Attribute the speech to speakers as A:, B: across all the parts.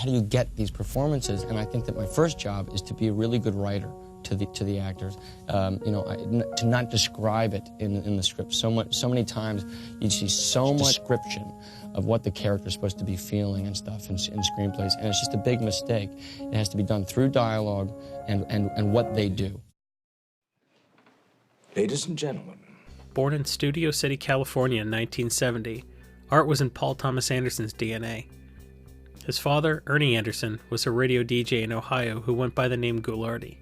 A: you get these performances? And I think that my first job is to be a really good writer to the actors, to not describe it in the script. So many times you see so much description of what the character's supposed to be feeling and stuff in screenplays, and it's just a big mistake. It has to be done through dialogue and what they do.
B: Ladies and gentlemen.
C: Born in Studio City, California in 1970, art was in Paul Thomas Anderson's DNA. His father, Ernie Anderson, was a radio DJ in Ohio who went by the name Ghoulardi.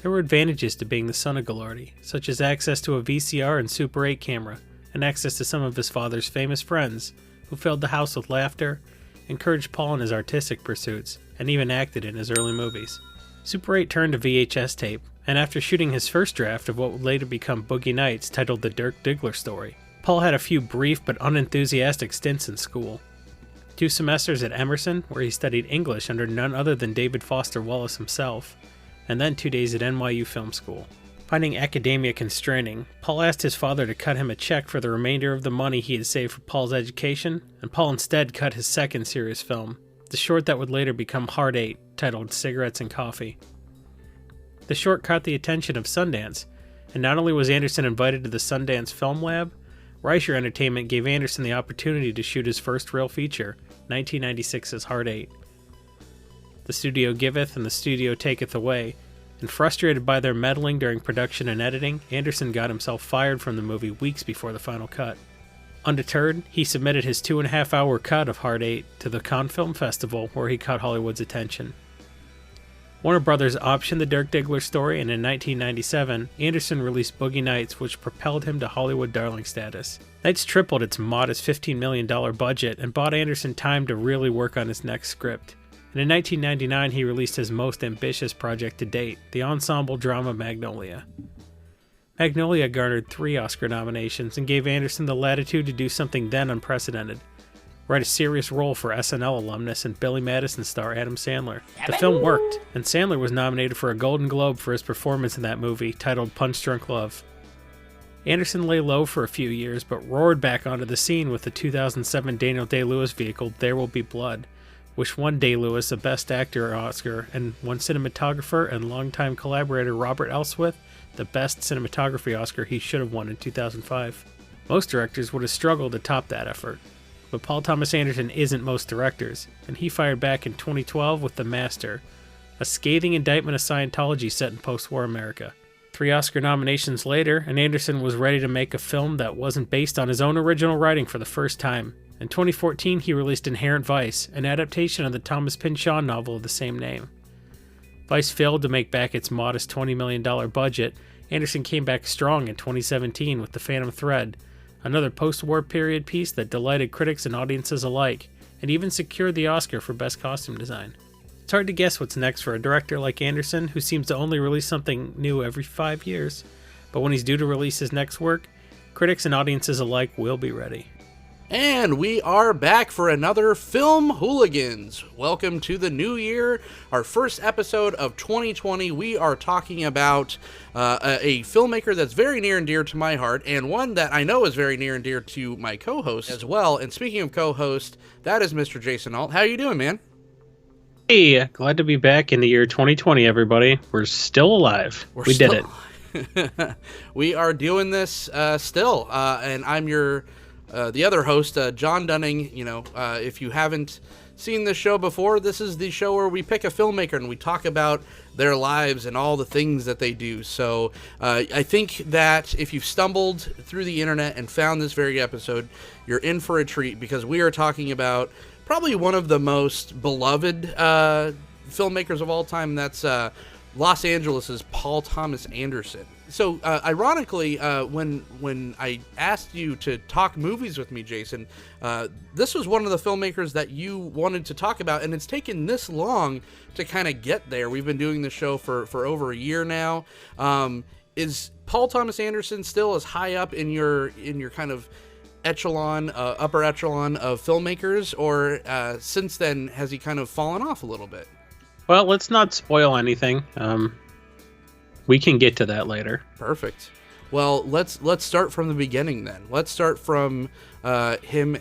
C: There were advantages to being the son of Ghoulardi, such as access to a VCR and Super 8 camera, and access to some of his father's famous friends, who filled the house with laughter, encouraged Paul in his artistic pursuits, and even acted in his early movies. Super 8 turned to VHS tape, and after shooting his first draft of what would later become Boogie Nights, titled The Dirk Diggler Story, Paul had a few brief but unenthusiastic stints in school. 2 semesters at Emerson, where he studied English under none other than David Foster Wallace himself, and then 2 days at NYU Film School. Finding academia constraining, Paul asked his father to cut him a check for the remainder of the money he had saved for Paul's education, and Paul instead cut his second serious film, the short that would later become Hard 8, titled Cigarettes and Coffee. The short caught the attention of Sundance, and not only was Anderson invited to the Sundance Film Lab, Reicher Entertainment gave Anderson the opportunity to shoot his first real feature, 1996's Hard 8. The studio giveth and the studio taketh away, and frustrated by their meddling during production and editing, Anderson got himself fired from the movie weeks before the final cut. Undeterred, he submitted his 2.5-hour cut of Hard 8 to the Cannes Film Festival, where he caught Hollywood's attention. Warner Brothers optioned the Dirk Diggler story, and in 1997, Anderson released Boogie Nights, which propelled him to Hollywood darling status. Nights tripled its modest $15 million budget and bought Anderson time to really work on his next script. And in 1999, he released his most ambitious project to date, the ensemble drama Magnolia. Magnolia garnered 3 Oscar nominations and gave Anderson the latitude to do something then unprecedented: write a serious role for SNL alumnus and Billy Madison star Adam Sandler. The film worked, and Sandler was nominated for a Golden Globe for his performance in that movie, titled Punch Drunk Love. Anderson lay low for a few years, but roared back onto the scene with the 2007 Daniel Day-Lewis vehicle There Will Be Blood, which won Day-Lewis a Best Actor Oscar and won cinematographer and longtime collaborator Robert Elswith the Best Cinematography Oscar he should have won in 2005. Most directors would have struggled to top that effort. But Paul Thomas Anderson isn't most directors, and he fired back in 2012 with The Master, a scathing indictment of Scientology set in post-war America. 3 Oscar nominations later, and Anderson was ready to make a film that wasn't based on his own original writing for the first time. In 2014, he released Inherent Vice, an adaptation of the Thomas Pynchon novel of the same name. Vice failed to make back its modest $20 million budget. Anderson came back strong in 2017 with The Phantom Thread, another post-war period piece that delighted critics and audiences alike, and even secured the Oscar for Best Costume Design. It's hard to guess what's next for a director like Anderson, who seems to only release something new every 5 years, but when he's due to release his next work, critics and audiences alike will be ready.
D: And we are back for another Film Hooligans. Welcome to the new year, our first episode of 2020. We are talking about a filmmaker that's very near and dear to my heart, and one that I know is very near and dear to my co-host as well. And speaking of co-host, that is Mr. Jason Alt. How you doing, man?
C: Hey, glad to be back in the year 2020, everybody. We're still alive. We did it.
D: We are doing this still, and I'm your... the other host, Jon Dunning. If you haven't seen this show before, this is the show where we pick a filmmaker and we talk about their lives and all the things that they do. So I think that if you've stumbled through the internet and found this very episode, you're in for a treat, because we are talking about probably one of the most beloved filmmakers of all time. That's Los Angeles' Paul Thomas Anderson. So, ironically, when I asked you to talk movies with me, Jason, this was one of the filmmakers that you wanted to talk about, and it's taken this long to kind of get there. We've been doing this show for over a year now. Is Paul Thomas Anderson still as high up in your kind of echelon, upper echelon of filmmakers, or since then has he kind of fallen off a little bit?
C: Well, let's not spoil anything. We can get to that later.
D: Perfect. Well, let's start from the beginning then. Let's start from him,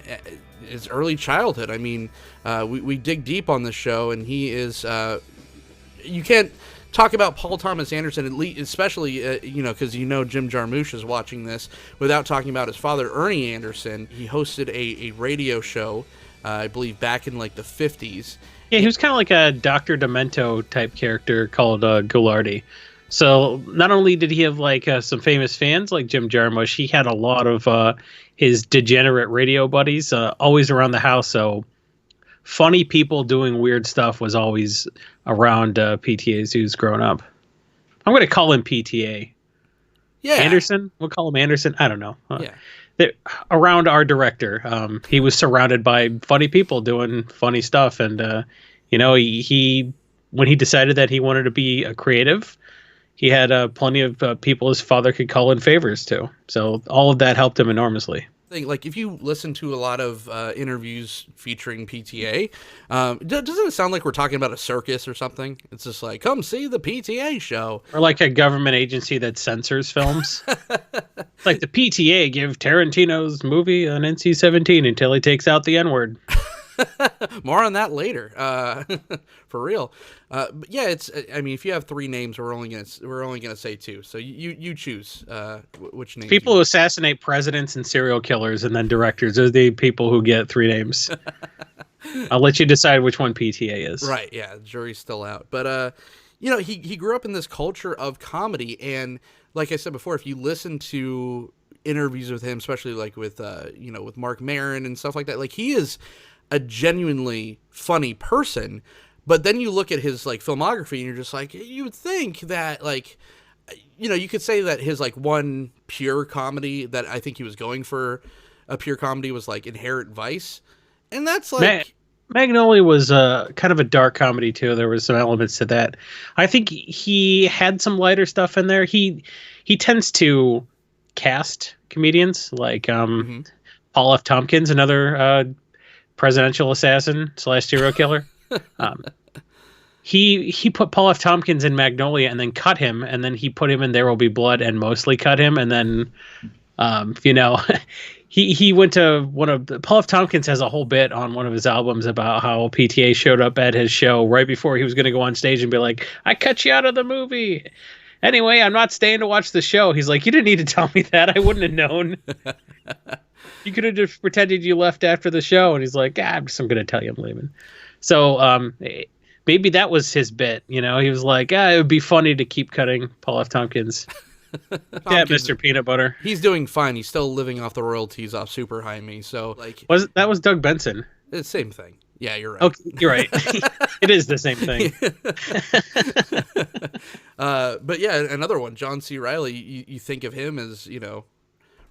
D: his early childhood. I mean, we dig deep on this show, and he is. You can't talk about Paul Thomas Anderson, at least, especially because Jim Jarmusch is watching this, without talking about his father, Ernie Anderson. He hosted a radio show, I believe, back in like the 50s.
C: Yeah, he was kind of like a Dr. Demento type character called Ghoulardi. So not only did he have like some famous fans like Jim Jarmusch, he had a lot of his degenerate radio buddies always around the house. So funny people doing weird stuff was always around PTAs who's grown up. I'm going to call him PTA.
D: Yeah.
C: Anderson? We'll call him Anderson. I don't know.
D: Yeah.
C: Around our director, he was surrounded by funny people doing funny stuff. And, he when he decided that he wanted to be a creative, he had plenty of people his father could call in favors to. So all of that helped him enormously.
D: Like, if you listen to a lot of interviews featuring PTA, doesn't it sound like we're talking about a circus or something? It's just like, come see the PTA show.
C: Or like a government agency that censors films. It's like the PTA give Tarantino's movie an NC-17 until he takes out the N-word.
D: More on that later. For real. But yeah, it's. I mean, if you have three names, we're only gonna say two. So you choose which name.
C: People who assassinate presidents and serial killers, and then directors are the people who get three names. I'll let you decide which one PTA is.
D: Right. Yeah. The jury's still out. But he grew up in this culture of comedy, and like I said before, if you listen to interviews with him, especially like with with Mark Maron and stuff like that, like he is a genuinely funny person. But then you look at his like filmography and you're just like, you would think that like, you could say that his like one pure comedy that I think he was going for a pure comedy was like Inherent Vice. And that's like
C: Magnolia was kind of a dark comedy too. There was some elements to that. I think he had some lighter stuff in there. He tends to cast comedians like Paul F. Tompkins, another presidential assassin / serial killer. He put Paul F. Tompkins in Magnolia and then cut him, and then he put him in There Will Be Blood and mostly cut him, and then he went to Paul F. Tompkins has a whole bit on one of his albums about how PTA showed up at his show right before he was going to go on stage and be like, I cut you out of the movie. Anyway, I'm not staying to watch the show. He's like, you didn't need to tell me that. I wouldn't have known. You could have just pretended you left after the show. And he's like, I'm going to tell you I'm leaving. So maybe that was his bit. He was like, it would be funny to keep cutting Paul F. Tompkins. Yeah, Mr. Peanut Butter.
D: He's doing fine. He's still living off the royalties off Super High Me. So like,
C: that was Doug Benson.
D: It's the same thing. Yeah, you're right.
C: Okay, you're right. It is the same thing.
D: But yeah, another one, John C. Reilly. You think of him as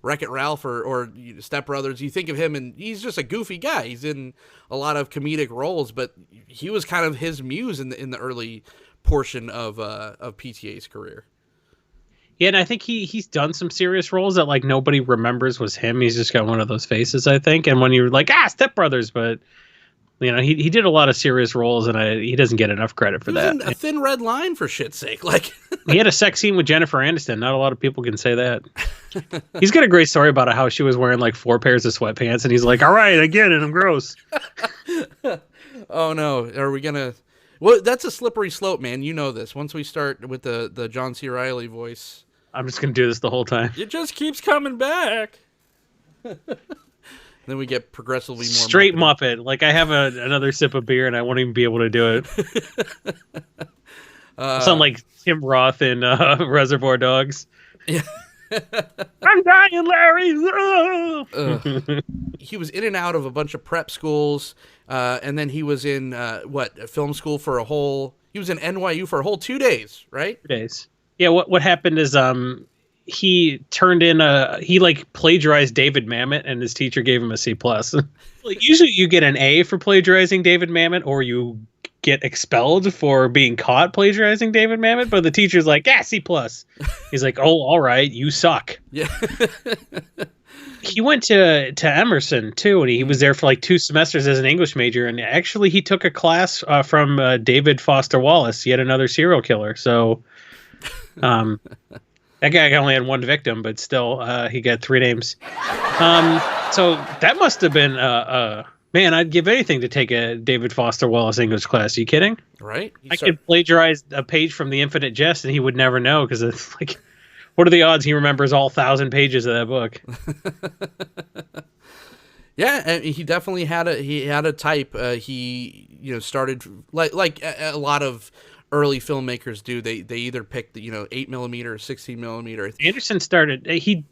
D: Wreck-It Ralph or Step Brothers. You think of him and he's just a goofy guy. He's in a lot of comedic roles, but he was kind of his muse in the early portion of PTA's career.
C: Yeah, and I think he's done some serious roles that like nobody remembers was him. He's just got one of those faces, I think. And when you're like, Step Brothers, but he did a lot of serious roles, and he doesn't get enough credit for that.
D: In A Thin Red Line, for shit's sake. Like
C: he had a sex scene with Jennifer Aniston. Not a lot of people can say that. He's got a great story about how she was wearing like 4 pairs of sweatpants, and he's like, all right, I get it. I'm gross.
D: Oh, no. Are we going to... Well, that's a slippery slope, man. You know this. Once we start with the John C. Reilly voice...
C: I'm just going to do this the whole time.
D: It just keeps coming back. Then we get progressively more
C: straight Muppet. Like I have another sip of beer and I won't even be able to do it. Sound like Tim Roth in Reservoir Dogs. Yeah. I'm dying, Larry.
D: He was in and out of a bunch of prep schools, and then he was in film school for a whole. He was in NYU for a whole 2 days, right?
C: 2 days. Yeah. What happened is he turned in he like plagiarized David Mamet, and his teacher gave him a C+. Like, usually you get an A for plagiarizing David Mamet, or you get expelled for being caught plagiarizing David Mamet, but the teacher's like, C+. He's like, oh, all right, you suck.
D: Yeah.
C: He went to Emerson too, and he was there for like 2 semesters as an English major, and actually he took a class from David Foster Wallace, yet another serial killer. So That guy only had one victim, but still, he got 3 names. So that must have been, man, I'd give anything to take a David Foster Wallace English class. Are you kidding?
D: Right?
C: I could plagiarize a page from The Infinite Jest, and he would never know, because it's like, what are the odds he remembers all 1,000 pages of that book?
D: Yeah, and he definitely had a type. He started like a lot of early filmmakers do. They either picked 8mm or 16mm.
C: Anderson started he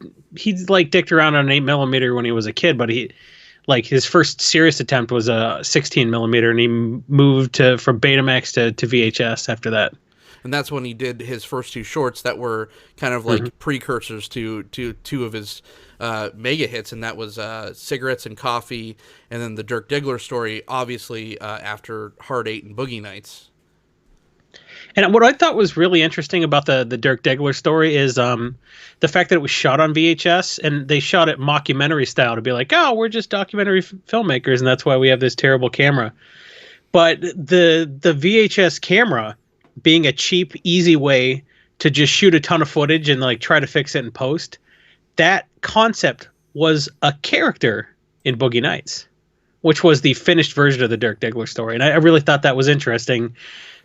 C: like dicked around on an 8mm when he was a kid, but his first serious attempt was a 16mm, and he moved from Betamax to VHS after that.
D: And that's when he did his first 2 shorts that were kind of like precursors to 2 of his mega hits, and that was Cigarettes and Coffee, and then the Dirk Diggler story, obviously after Hard 8 and Boogie Nights.
C: And what I thought was really interesting about the Dirk Diggler story is the fact that it was shot on VHS, and they shot it mockumentary style to be like, oh, we're just documentary filmmakers, and that's why we have this terrible camera. But the VHS camera being a cheap, easy way to just shoot a ton of footage and like try to fix it in post, that concept was a character in Boogie Nights, which was the finished version of the Dirk Diggler story. And I really thought that was interesting,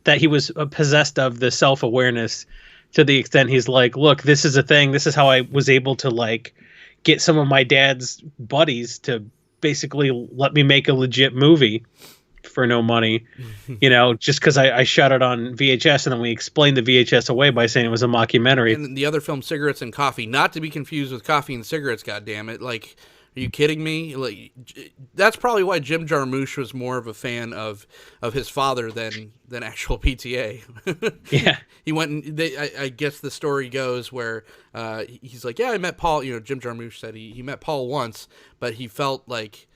C: that he was possessed of the self-awareness to the extent he's like, look, this is a thing. This is how I was able to like get some of my dad's buddies to basically let me make a legit movie for no money, just because I shot it on VHS, and then we explained the VHS away by saying it was a mockumentary.
D: And the other film, Cigarettes and Coffee, not to be confused with Coffee and Cigarettes, goddammit. Like, are you kidding me? Like, that's probably why Jim Jarmusch was more of a fan of his father than actual PTA.
C: Yeah.
D: He went and I guess the story goes where he's like, yeah, I met Paul. Jim Jarmusch said he met Paul once, but he felt like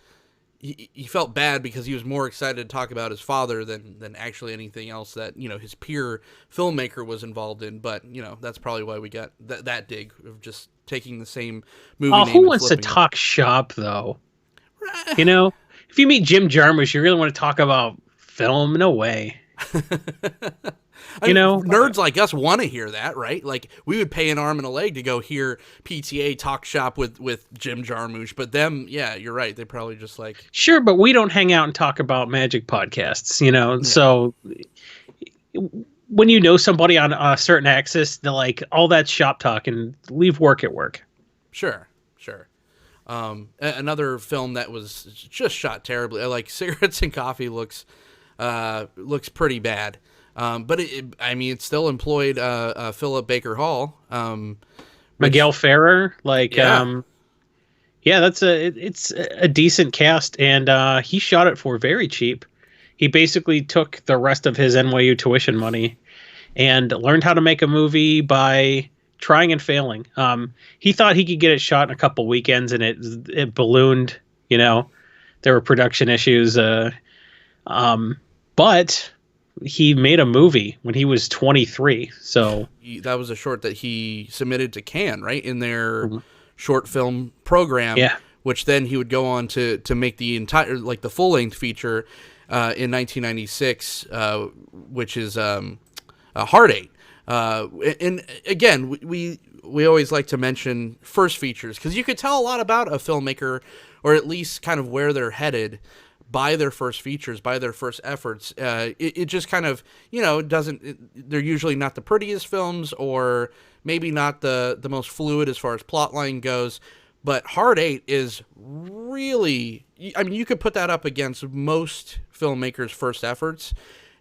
D: he felt bad because he was more excited to talk about his father than actually anything else that his peer filmmaker was involved in. But that's probably why we got that dig of just taking the same movie.
C: Oh,
D: name
C: who
D: and
C: wants to
D: flipping
C: talk shop though? If you meet Jim Jarmusch, you really want to talk about film? No way.
D: Nerds like us want to hear that, right? Like, we would pay an arm and a leg to go hear PTA talk shop with Jim Jarmusch, but them, yeah, you're right. They probably just like,
C: sure, but we don't hang out and talk about magic podcasts,
D: Yeah.
C: So when you know somebody on a certain axis, they're like, all that shop talk, and leave work at work.
D: Sure. Another film that was just shot terribly, like Cigarettes and Coffee, looks pretty bad. But it still employed Philip Baker Hall,
C: Miguel Ferrer,
D: Yeah.
C: it's a decent cast, and he shot it for very cheap. He basically took the rest of his NYU tuition money and learned how to make a movie by trying and failing. He thought he could get it shot in a couple weekends, and it ballooned. There were production issues, but he made a movie when he was 23. So
D: that was a short that he submitted to Cannes, right, in their short film program.
C: Yeah.
D: Which then he would go on to make the entire, like, the full length feature in 1996, which is Hard 8. And again, we always like to mention first features, because you could tell a lot about a filmmaker, or at least kind of where they're headed, by their first features, by their first efforts. It just kind of, they're usually not the prettiest films, or maybe not the most fluid as far as plotline goes. But Hard 8 is really, you could put that up against most filmmakers' first efforts.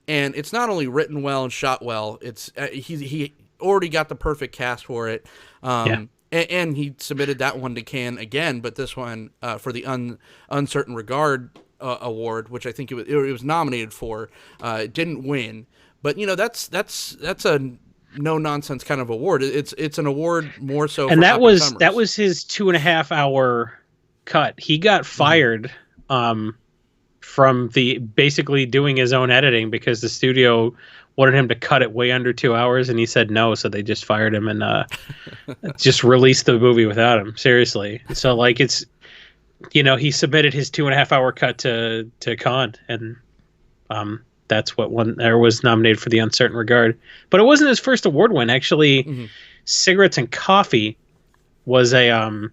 D: And it's not only written well and shot well, it's he already got the perfect cast for it. And he submitted that one to Cannes again, but this one for the Uncertain Regard award, which I think it was nominated for. It didn't win, but that's a no nonsense kind of award. It's an award more so.
C: And
D: for
C: that was
D: up-and-comers.
C: his 2.5 hour cut. He got fired from basically doing his own editing, because the studio wanted him to cut it way under 2 hours, and he said no, so they just fired him and just released the movie without him. Seriously. So like, it's, he submitted his 2.5 hour cut to Cannes, and that's what won, or was nominated for the Uncertain Regard. But it wasn't his first award win. Actually, Cigarettes and Coffee was a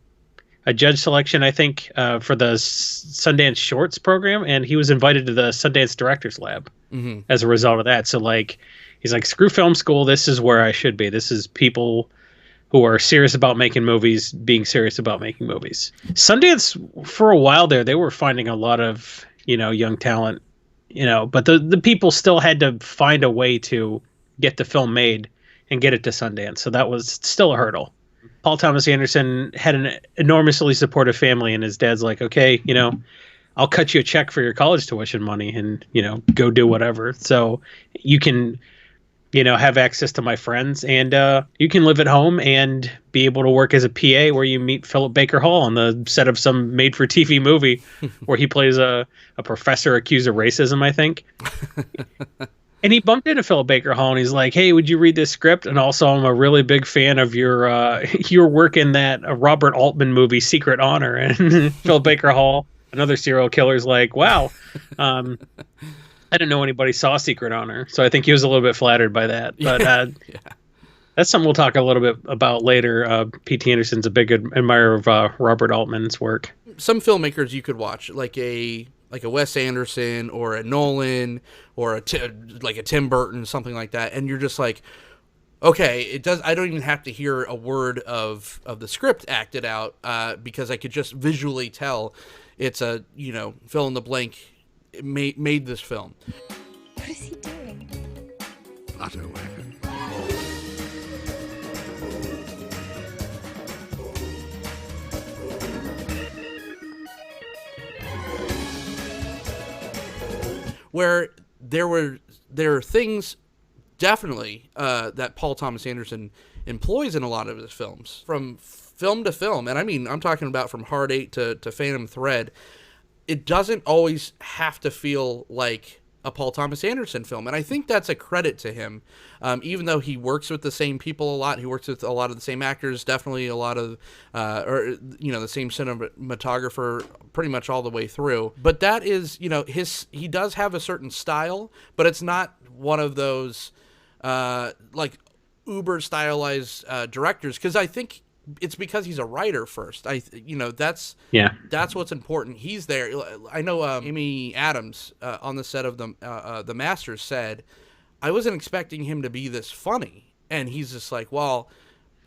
C: judge selection, I think, for the Sundance Shorts program, and he was invited to the Sundance Directors Lab as a result of that. So like, he's like, screw film school. This is where I should be. This is people who are serious about making movies, being serious about making movies. Sundance, for a while there, they were finding a lot of, young talent, but the people still had to find a way to get the film made and get it to Sundance. So that was still a hurdle. Paul Thomas Anderson had an enormously supportive family, and his dad's like, okay, I'll cut you a check for your college tuition money and, go do whatever. So you can, have access to my friends, and you can live at home and be able to work as a PA where you meet Philip Baker Hall on the set of some made-for-TV movie where he plays a professor accused of racism, I think. And he bumped into Philip Baker Hall, and he's like, hey, would you read this script? And also, I'm a really big fan of your work in that Robert Altman movie, Secret Honor. And Philip Baker Hall, another serial killer, is like, wow. I didn't know anybody saw Secret Honor, so I think he was a little bit flattered by that. But that's something we'll talk a little bit about later. P.T. Anderson's a big admirer of Robert Altman's work.
D: Some filmmakers you could watch, like a Wes Anderson or a Nolan or a Tim Burton, something like that, and you're just like, okay, I don't even have to hear a word of the script acted out because I could just visually tell it's a fill in the blank. Made this film.
B: What is he doing?
E: Not aware.
D: Where there are things definitely that Paul Thomas Anderson employs in a lot of his films, from film to film, and I mean I'm talking about from Hard Eight to Phantom Thread. It doesn't always have to feel like a Paul Thomas Anderson film, and I think that's a credit to him. Even though he works with the same people a lot, he works with a lot of the same actors, definitely a lot of, the same cinematographer pretty much all the way through. But that is, he does have a certain style, but it's not one of those like uber stylized directors, because I think it's because he's a writer first. That's what's important. He's there. I know Amy Adams on the set of the Masters said, I wasn't expecting him to be this funny, and he's just like, well,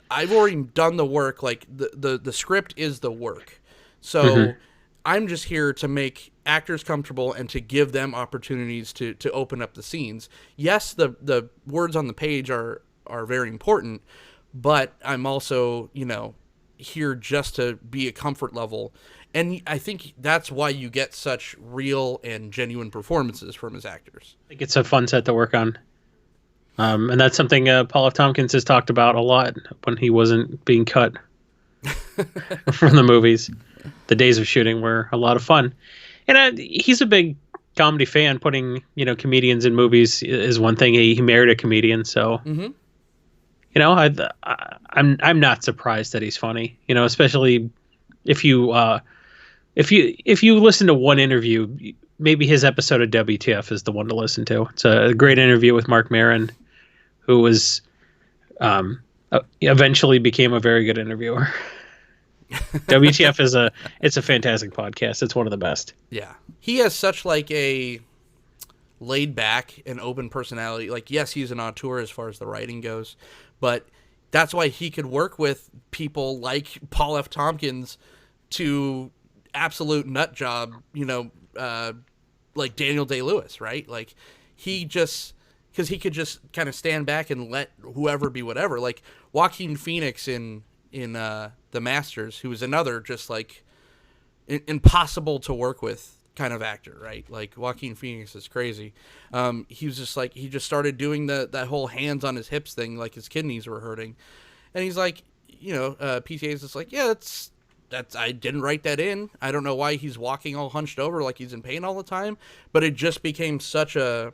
D: I've already done the work. Like the script is the work, so I'm just here to make actors comfortable and to give them opportunities to open up the scenes. Yes, the words on the page are very important, but I'm also, here just to be a comfort level. And I think that's why you get such real and genuine performances from his actors.
C: I think it's a fun set to work on. And that's something Paul F. Tompkins has talked about a lot when he wasn't being cut from the movies. The days of shooting were a lot of fun. And he's a big comedy fan. Putting, comedians in movies is one thing. He married a comedian, so... Mm-hmm. I'm not surprised that he's funny. Especially if you listen to one interview, maybe his episode of WTF is the one to listen to. It's a great interview with Mark Maron, who was eventually became a very good interviewer. WTF it's a fantastic podcast. It's one of the best.
D: Yeah, he has such like a laid back and open personality. Like, yes, he's an auteur as far as the writing goes, but that's why he could work with people like Paul F. Tompkins to absolute nut job, like Daniel Day-Lewis, right? Like, because he could just kind of stand back and let whoever be whatever. Like Joaquin Phoenix in The Masters, who was another just like impossible to work with kind of actor, right? Like Joaquin Phoenix is crazy. He was just like, he just started doing that whole hands on his hips thing, like his kidneys were hurting, and he's like, PTA is just like, yeah, that's I didn't write that in. I don't know why he's walking all hunched over like he's in pain all the time, but it just became such a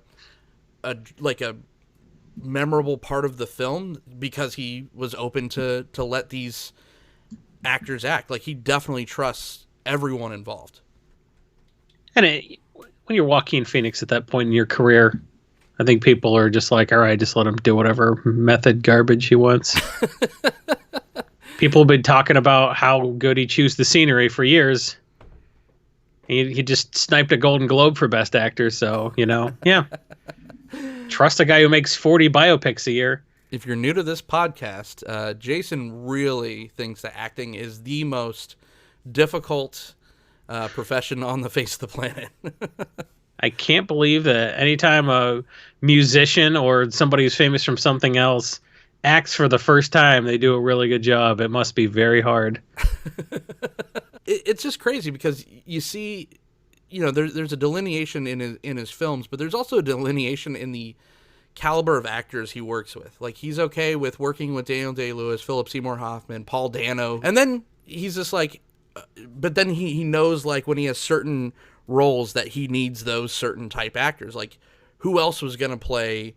D: memorable part of the film because he was open to let these actors act. Like, he definitely trusts everyone involved.
C: And when you're Joaquin Phoenix at that point in your career, I think people are just like, all right, just let him do whatever method garbage he wants. People have been talking about how good he chews the scenery for years. He just sniped a Golden Globe for Best Actor, so, yeah. Trust a guy who makes 40 biopics a year.
D: If you're new to this podcast, Jason really thinks that acting is the most difficult profession on the face of the planet.
C: I can't believe that anytime a musician or somebody who's famous from something else acts for the first time, they do a really good job. It must be very hard.
D: It's just crazy because you see, there's a delineation in his films, but there's also a delineation in the caliber of actors he works with. Like, he's okay with working with Daniel Day-Lewis, Philip Seymour Hoffman, Paul Dano, and then he's just like, but then he knows, like, when he has certain roles that he needs those certain type actors. Like, who else was going to play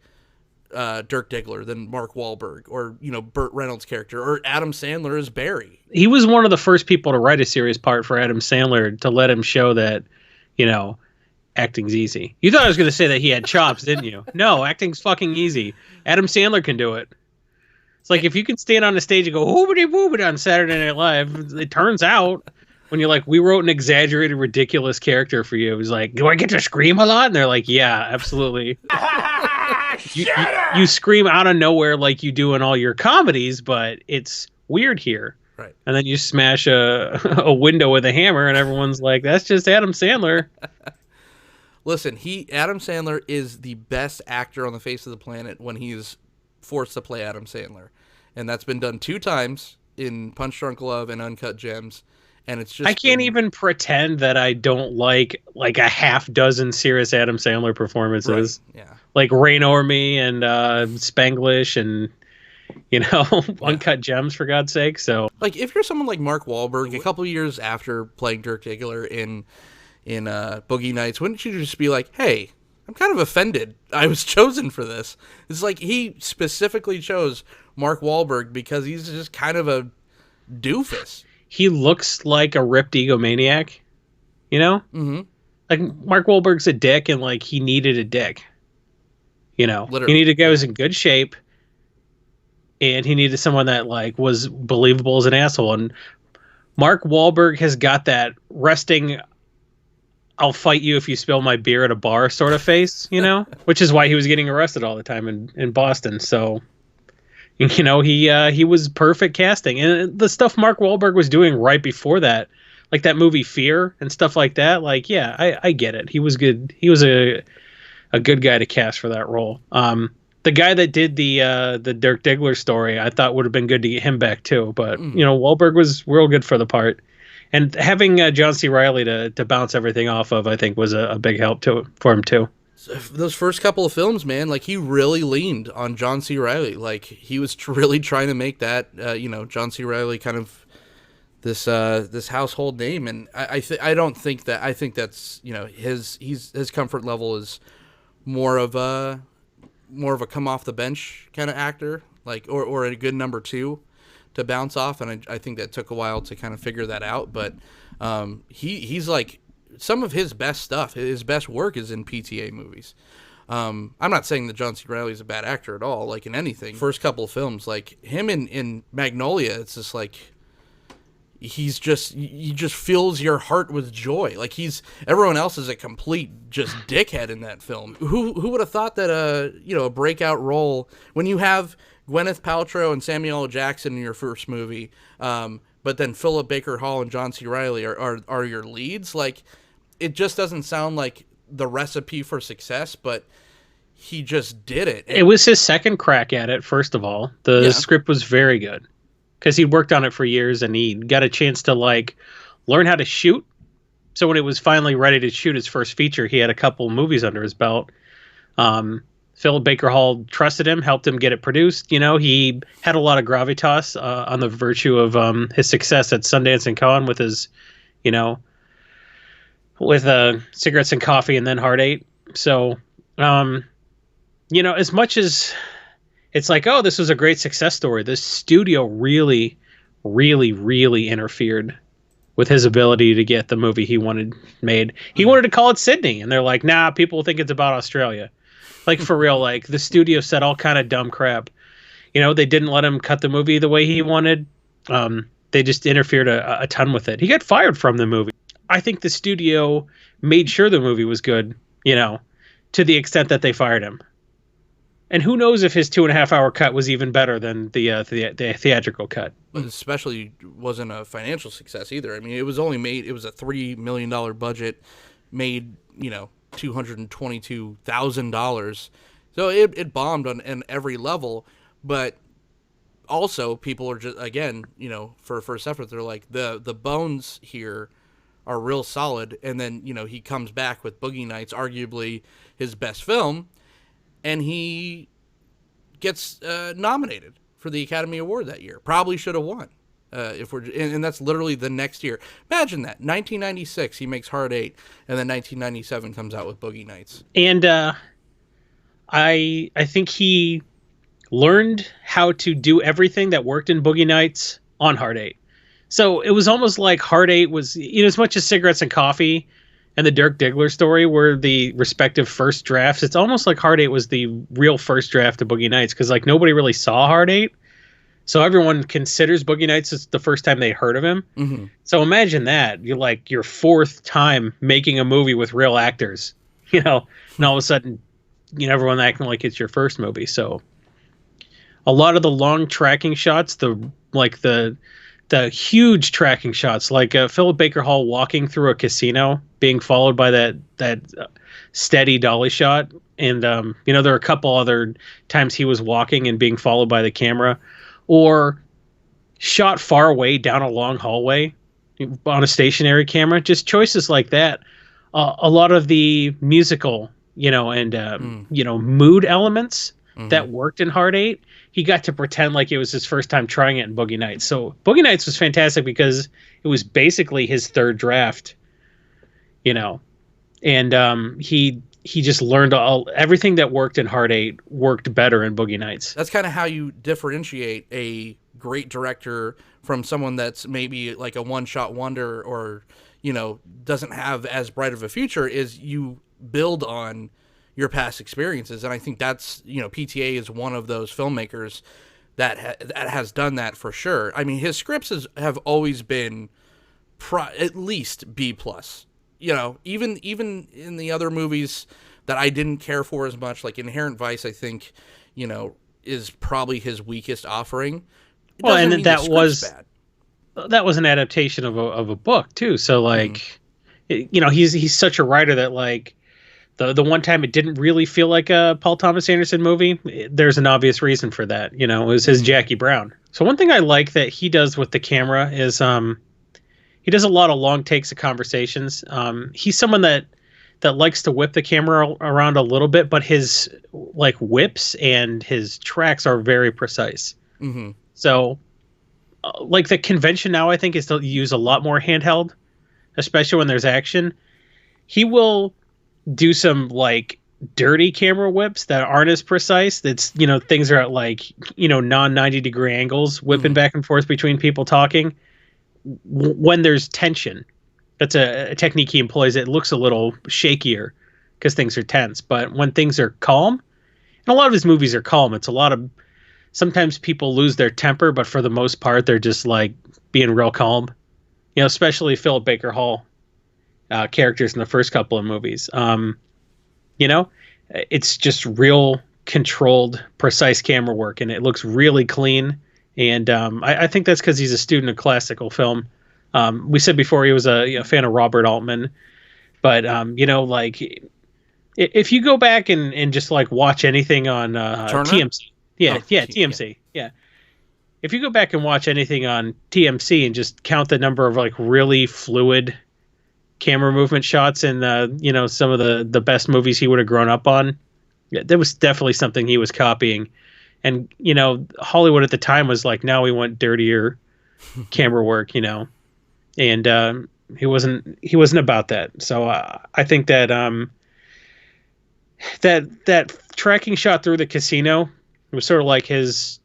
D: Dirk Diggler than Mark Wahlberg, or Burt Reynolds' character, or Adam Sandler as Barry?
C: He was one of the first people to write a serious part for Adam Sandler to let him show that, acting's easy. You thought I was going to say that he had chops, didn't you? No, acting's fucking easy. Adam Sandler can do it. It's like, if you can stand on the stage and go hoobity boobity on Saturday Night Live, it turns out when you're like, we wrote an exaggerated, ridiculous character for you. It was like, do I get to scream a lot? And they're like, yeah, absolutely. You scream out of nowhere like you do in all your comedies, but it's weird here.
D: Right.
C: And then you smash a window with a hammer, and everyone's like, that's just Adam Sandler.
D: Listen, Adam Sandler is the best actor on the face of the planet when he is forced to play Adam Sandler. And that's been done 2 times in Punch Drunk Love and Uncut Gems. And it's just,
C: I can't even pretend that I don't like a half dozen serious Adam Sandler performances.
D: Right. Yeah.
C: Like Rain Over Me and Spanglish and, Uncut Gems, for God's sake. So,
D: like, if you're someone like Mark Wahlberg, a couple of years after playing Dirk Diggler in Boogie Nights, wouldn't you just be like, hey, I'm kind of offended I was chosen for this? It's like he specifically chose Mark Wahlberg because he's just kind of a doofus.
C: He looks like a ripped egomaniac,
D: Mm-hmm.
C: Like, Mark Wahlberg's a dick, and, like, he needed a dick.
D: Literally.
C: He needed a guy who was in good shape, and he needed someone that, like, was believable as an asshole. And Mark Wahlberg has got that resting, I'll fight you if you spill my beer at a bar sort of face, which is why he was getting arrested all the time in Boston. So, he was perfect casting. And the stuff Mark Wahlberg was doing right before that, like that movie Fear and stuff like that, like, yeah, I get it. He was good. He was a good guy to cast for that role. The guy that did the Dirk Diggler story, I thought would have been good to get him back too. But, Wahlberg was real good for the part. And having John C. Reilly to bounce everything off of, I think, was a big help for him too.
D: Those first couple of films, man, like, he really leaned on John C. Reilly. Like, he was really trying to make that, John C. Reilly kind of this household name. And I think that's, his comfort level is more of a come off the bench kind of actor, like, or a good number 2 to bounce off. And I think that took a while to kind of figure that out. But he's like, some of his best stuff, his best work is in PTA movies. I'm not saying that John C. Reilly is a bad actor at all, like in anything. First couple of films, like him in Magnolia, it's just like, he just fills your heart with joy. Like, everyone else is a complete just dickhead in that film. Who would have thought that a breakout role, when you have Gwyneth Paltrow and Samuel L. Jackson in your first movie, but then Philip Baker Hall and John C. Reilly are your leads? Like, it just doesn't sound like the recipe for success, but he just did it.
C: It was his second crack at it, first of all. The script was very good, because he'd worked on it for years, and he got a chance to, like, learn how to shoot. So when it was finally ready to shoot his first feature, he had a couple movies under his belt. Philip Baker Hall trusted him, helped him get it produced. He had a lot of gravitas on the virtue of his success at Sundance and Cannes with his, with Cigarettes and Coffee and then Hard Eight. So, as much as it's like, oh, this was a great success story, this studio really, really, really interfered with his ability to get the movie he wanted made. He wanted to call it Sydney, and they're like, nah, people think it's about Australia. Like, for real, like, the studio said all kind of dumb crap. You know, they didn't let him cut the movie the way he wanted. They just interfered a ton with it. He got fired from the movie. I think the studio made sure the movie was good, you know, to the extent that they fired him. And who knows if his 2.5-hour cut was even better than the theatrical cut.
D: Especially wasn't a financial success either. I mean, it was only made, it was a $3 million budget, made, you know, $222,000. So it bombed on every level. But also, people are just, again, you know, for first effort, they're like, the bones here are real solid. And then, you know, he comes back with Boogie Nights, arguably his best film, and he gets nominated for the Academy Award that year. Probably should have won. And that's literally the next year. Imagine that. 1996, he makes Hard 8, and then 1997 comes out with Boogie Nights.
C: And I think he learned how to do everything that worked in Boogie Nights on Hard 8. So it was almost like Hard 8 was, you know, as much as Cigarettes and Coffee and the Dirk Diggler story were the respective first drafts, it's almost like Hard 8 was the real first draft of Boogie Nights, because like nobody really saw Hard 8. So everyone considers Boogie Nights as the first time they heard of him. Mm-hmm. So imagine that. You're like your fourth time making a movie with real actors, you know, and all of a sudden, you know, everyone acting like it's your first movie. So a lot of the long tracking shots, the huge tracking shots, like Philip Baker Hall walking through a casino, being followed by that steady dolly shot. And, you know, there are a couple other times he was walking and being followed by the camera, or shot far away down a long hallway on a stationary camera. Just choices like that. A lot of the musical, you know, and, you know, mood elements that worked in Hard 8, he got to pretend like it was his first time trying it in Boogie Nights. So Boogie Nights was fantastic because it was basically his third draft, you know, and he just learned everything that worked in Hard 8 worked better in Boogie Nights.
D: That's kind of how you differentiate a great director from someone that's maybe like a one-shot wonder, or, you know, doesn't have as bright of a future, is you build on your past experiences. And I think that's, you know, PTA is one of those filmmakers that has done that for sure. I mean, his scripts have always been at least B+. You know, even in the other movies that I didn't care for as much, like Inherent Vice, I think, you know, is probably his weakest offering.
C: Well, and that was an adaptation of a book too. So like, you know, he's such a writer that like the one time it didn't really feel like a Paul Thomas Anderson movie, there's an obvious reason for that. You know, it was his Jackie Brown. So one thing I like that he does with the camera is he does a lot of long takes of conversations. He's someone that likes to whip the camera around a little bit, but his like whips and his tracks are very precise. Mm-hmm. So like the convention now, I think, is to use a lot more handheld, especially when there's action. He will do some like dirty camera whips that aren't as precise. That's, you know, things are at like, you know, non-90 degree angles, whipping back and forth between people talking when there's tension. That's a technique he employs. It looks a little shakier because things are tense. But when things are calm, and a lot of his movies are calm, it's a lot of, sometimes people lose their temper, but for the most part, they're just like being real calm. You know, especially Philip Baker Hall characters in the first couple of movies. You know, it's just real controlled, precise camera work, and it looks really clean. And I think that's because he's a student of classical film. We said before he was a fan of Robert Altman, but you know, like if you go back and just like watch anything on TMC, TMC. If you go back and watch anything on TMC and just count the number of like really fluid camera movement shots in you know, some of the best movies he would have grown up on, there was definitely something he was copying. And you know, Hollywood at the time was like, now we want dirtier camera work, you know. And he wasn't about that. So I think that that tracking shot through the casino was sort of like his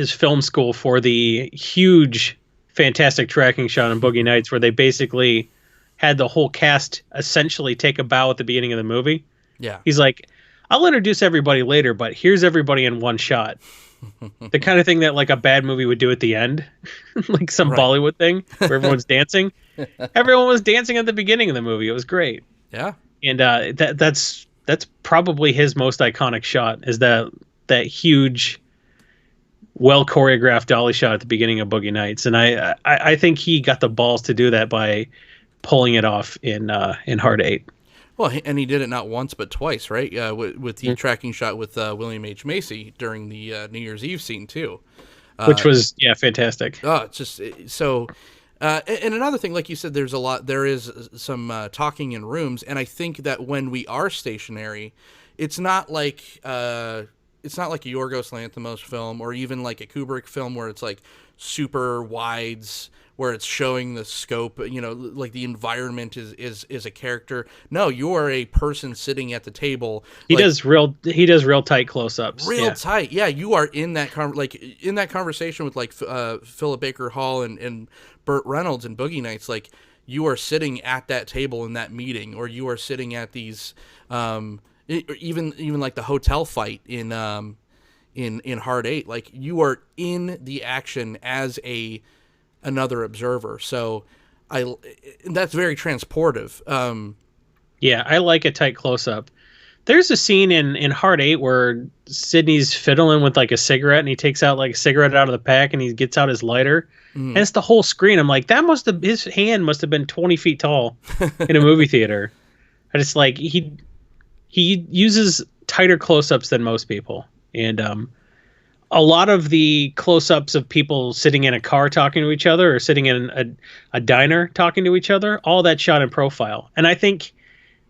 C: film school for the huge fantastic tracking shot in Boogie Nights where they basically had the whole cast essentially take a bow at the beginning of the movie.
D: Yeah.
C: He's like, I'll introduce everybody later, but here's everybody in one shot. The kind of thing that like a bad movie would do at the end, like some Bollywood thing where everyone's dancing. Everyone was dancing at the beginning of the movie. It was great.
D: Yeah.
C: And that's probably his most iconic shot is that huge, well choreographed dolly shot at the beginning of Boogie Nights. And I think he got the balls to do that by pulling it off in Hard 8.
D: Well, and he did it not once but twice, right? With the tracking shot with William H. Macy during the New Year's Eve scene too,
C: which was fantastic.
D: Oh, it's just so. And another thing, like you said, there is some talking in rooms, and I think that when we are stationary, it's not like a Yorgos Lanthimos film or even like a Kubrick film where it's like super wides, where it's showing the scope, like the environment is a character. No, you are a person sitting at the table.
C: He does real tight close-ups.
D: Real tight. Yeah, you are in that in that conversation with like Philip Baker Hall and Burt Reynolds and Boogie Nights. Like you are sitting at that table in that meeting, or you are sitting at these even like the hotel fight in Hard 8. Like you are in the action as another observer. So that's very transportive.
C: I like a tight close-up. There's a scene in Hard 8 where Sidney's fiddling with like a cigarette, and he takes out like a cigarette out of the pack, and he gets out his lighter, and it's the whole screen. I'm like, his hand must have been 20 feet tall in a movie theater. I just like he uses tighter close-ups than most people, and a lot of the close-ups of people sitting in a car talking to each other or sitting in a diner talking to each other, all that shot in profile. And I think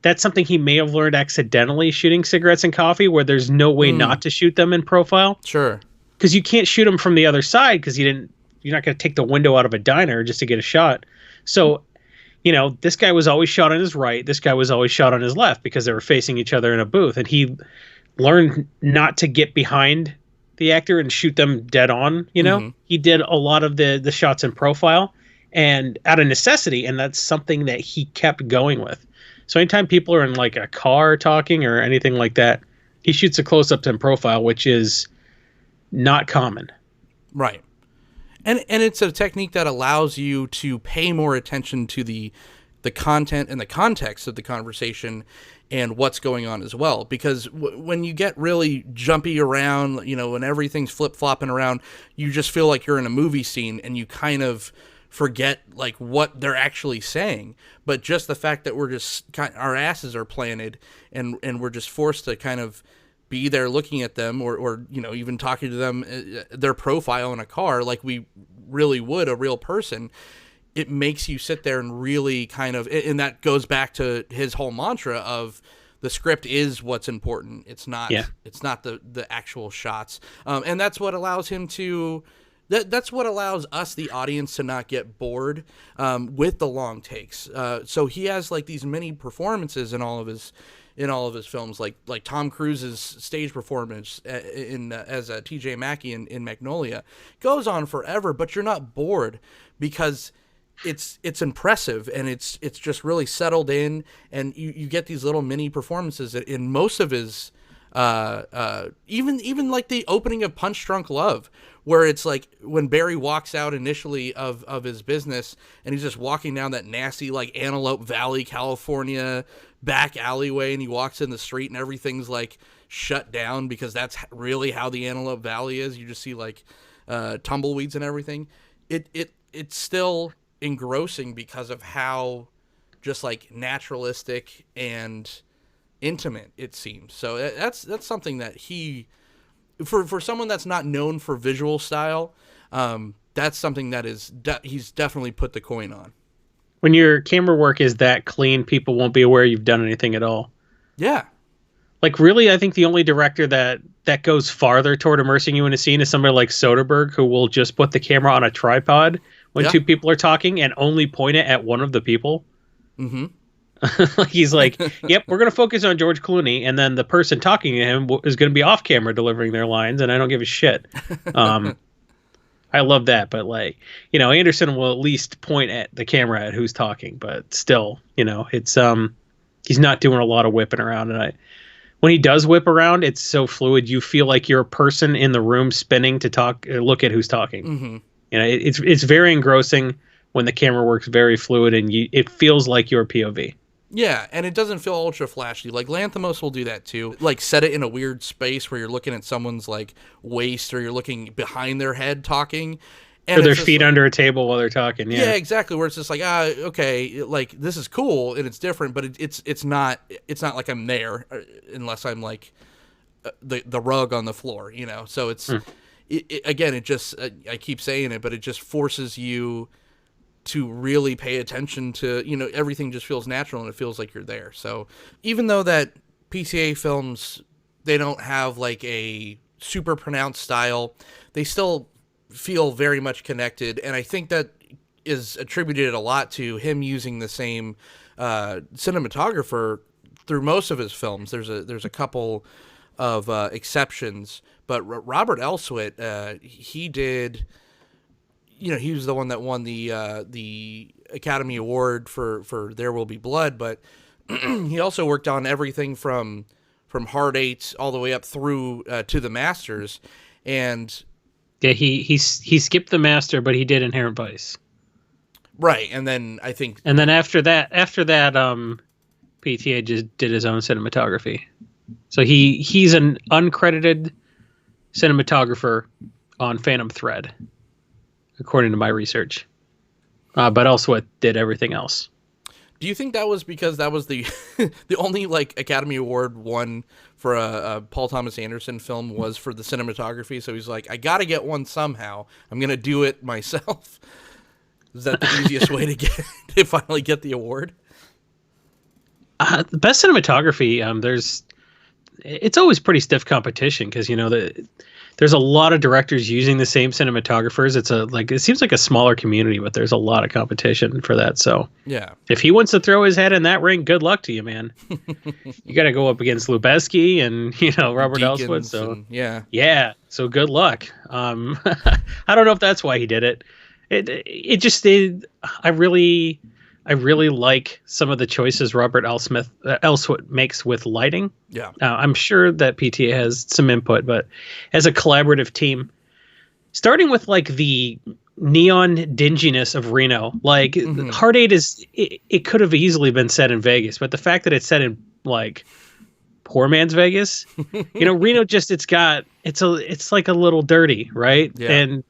C: that's something he may have learned accidentally shooting cigarettes and coffee, where there's no way not to shoot them in profile.
D: Sure.
C: Because you can't shoot them from the other side because you're not going to take the window out of a diner just to get a shot. So, this guy was always shot on his right. This guy was always shot on his left because they were facing each other in a booth. And he learned not to get behind the actor and shoot them dead on. He did a lot of the shots in profile and out of necessity, and that's something that he kept going with. So anytime people are in like a car talking or anything like that, he shoots a close-up in profile, which is not common.
D: Right. And it's a technique that allows you to pay more attention to the content and the context of the conversation and what's going on as well. Because when you get really jumpy around, when everything's flip-flopping around, you just feel like you're in a movie scene and you kind of forget like what they're actually saying. But just the fact that we're just our asses are planted and we're just forced to kind of be there looking at them or even talking to them, their profile in a car like we really would a real person, it makes you sit there and really kind of, and that goes back to his whole mantra of the script is what's important. It's not the actual shots. And that's what allows him to, that's what allows us, the audience, to not get bored with the long takes. So he has like these mini performances in all of his films, like Tom Cruise's stage performance as T.J. Mackey in Magnolia goes on forever, but you're not bored because it's impressive and it's just really settled in, and you get these little mini performances in most of his even like the opening of Punch Drunk Love, where it's like when Barry walks out initially of his business and he's just walking down that nasty like Antelope Valley, California back alleyway, and he walks in the street and everything's like shut down because that's really how the Antelope Valley is. You just see like tumbleweeds and everything. It's still engrossing because of how just like naturalistic and intimate it seems. So that's something that he, for someone that's not known for visual style, that's something that he's definitely put the coin on.
C: When your camera work is that clean, people won't be aware you've done anything at all.
D: Yeah.
C: Like really, I think the only director that goes farther toward immersing you in a scene is somebody like Soderbergh, who will just put the camera on a tripod when two people are talking and only point it at one of the people. Mm-hmm. He's like, yep, we're going to focus on George Clooney, and then the person talking to him is going to be off camera delivering their lines, and I don't give a shit. I love that, but like, Anderson will at least point at the camera at who's talking, but still, it's he's not doing a lot of whipping around, and when he does whip around, it's so fluid. You feel like you're a person in the room spinning to look at who's talking.
D: Mm-hmm.
C: It's very engrossing when the camera works very fluid and it feels like your POV.
D: Yeah, and it doesn't feel ultra flashy. Like Lanthimos will do that too. Like set it in a weird space where you're looking at someone's like waist, or you're looking behind their head talking. And
C: or their feet under a table while they're talking. Yeah,
D: exactly. Where it's just like, okay, like this is cool and it's different, but it's not like I'm there unless I'm like the rug on the floor, So it's again, it just I keep saying it, but it just forces you to really pay attention to, everything just feels natural and it feels like you're there. So even though that PTA films, they don't have like a super pronounced style, they still feel very much connected. And I think that is attributed a lot to him using the same cinematographer through most of his films. There's a couple of exceptions, but Robert Elswit, he did... he was the one that won the Academy Award for There Will Be Blood, but he also worked on everything from Hard Eight all the way up through to the Masters, and
C: yeah, he skipped the Master, but he did Inherent Vice,
D: right? And then I think,
C: after that, PTA just did his own cinematography, so he's an uncredited cinematographer on Phantom Thread, according to my research. But Elswit did everything else.
D: Do you think that was because that was the the only like Academy Award won for a Paul Thomas Anderson film was for the cinematography? So he's like, I got to get one somehow. I'm going to do it myself. Is that the easiest way to finally get the award?
C: The best cinematography, it's always pretty stiff competition because, there's a lot of directors using the same cinematographers. It seems like a smaller community, but there's a lot of competition for that. So
D: yeah,
C: if he wants to throw his head in that ring, good luck to you, man. You got to go up against Lubeski and Robert Elswit. So yeah. So good luck. I don't know if that's why he did it. It just stayed. I really like some of the choices Robert Elswit makes with lighting.
D: Yeah.
C: I'm sure that PTA has some input, but as a collaborative team, starting with like the neon dinginess of Reno, like Hard Eight it could have easily been set in Vegas, but the fact that it's set in like poor man's Vegas, Reno it's like a little dirty, right?
D: Yeah.
C: And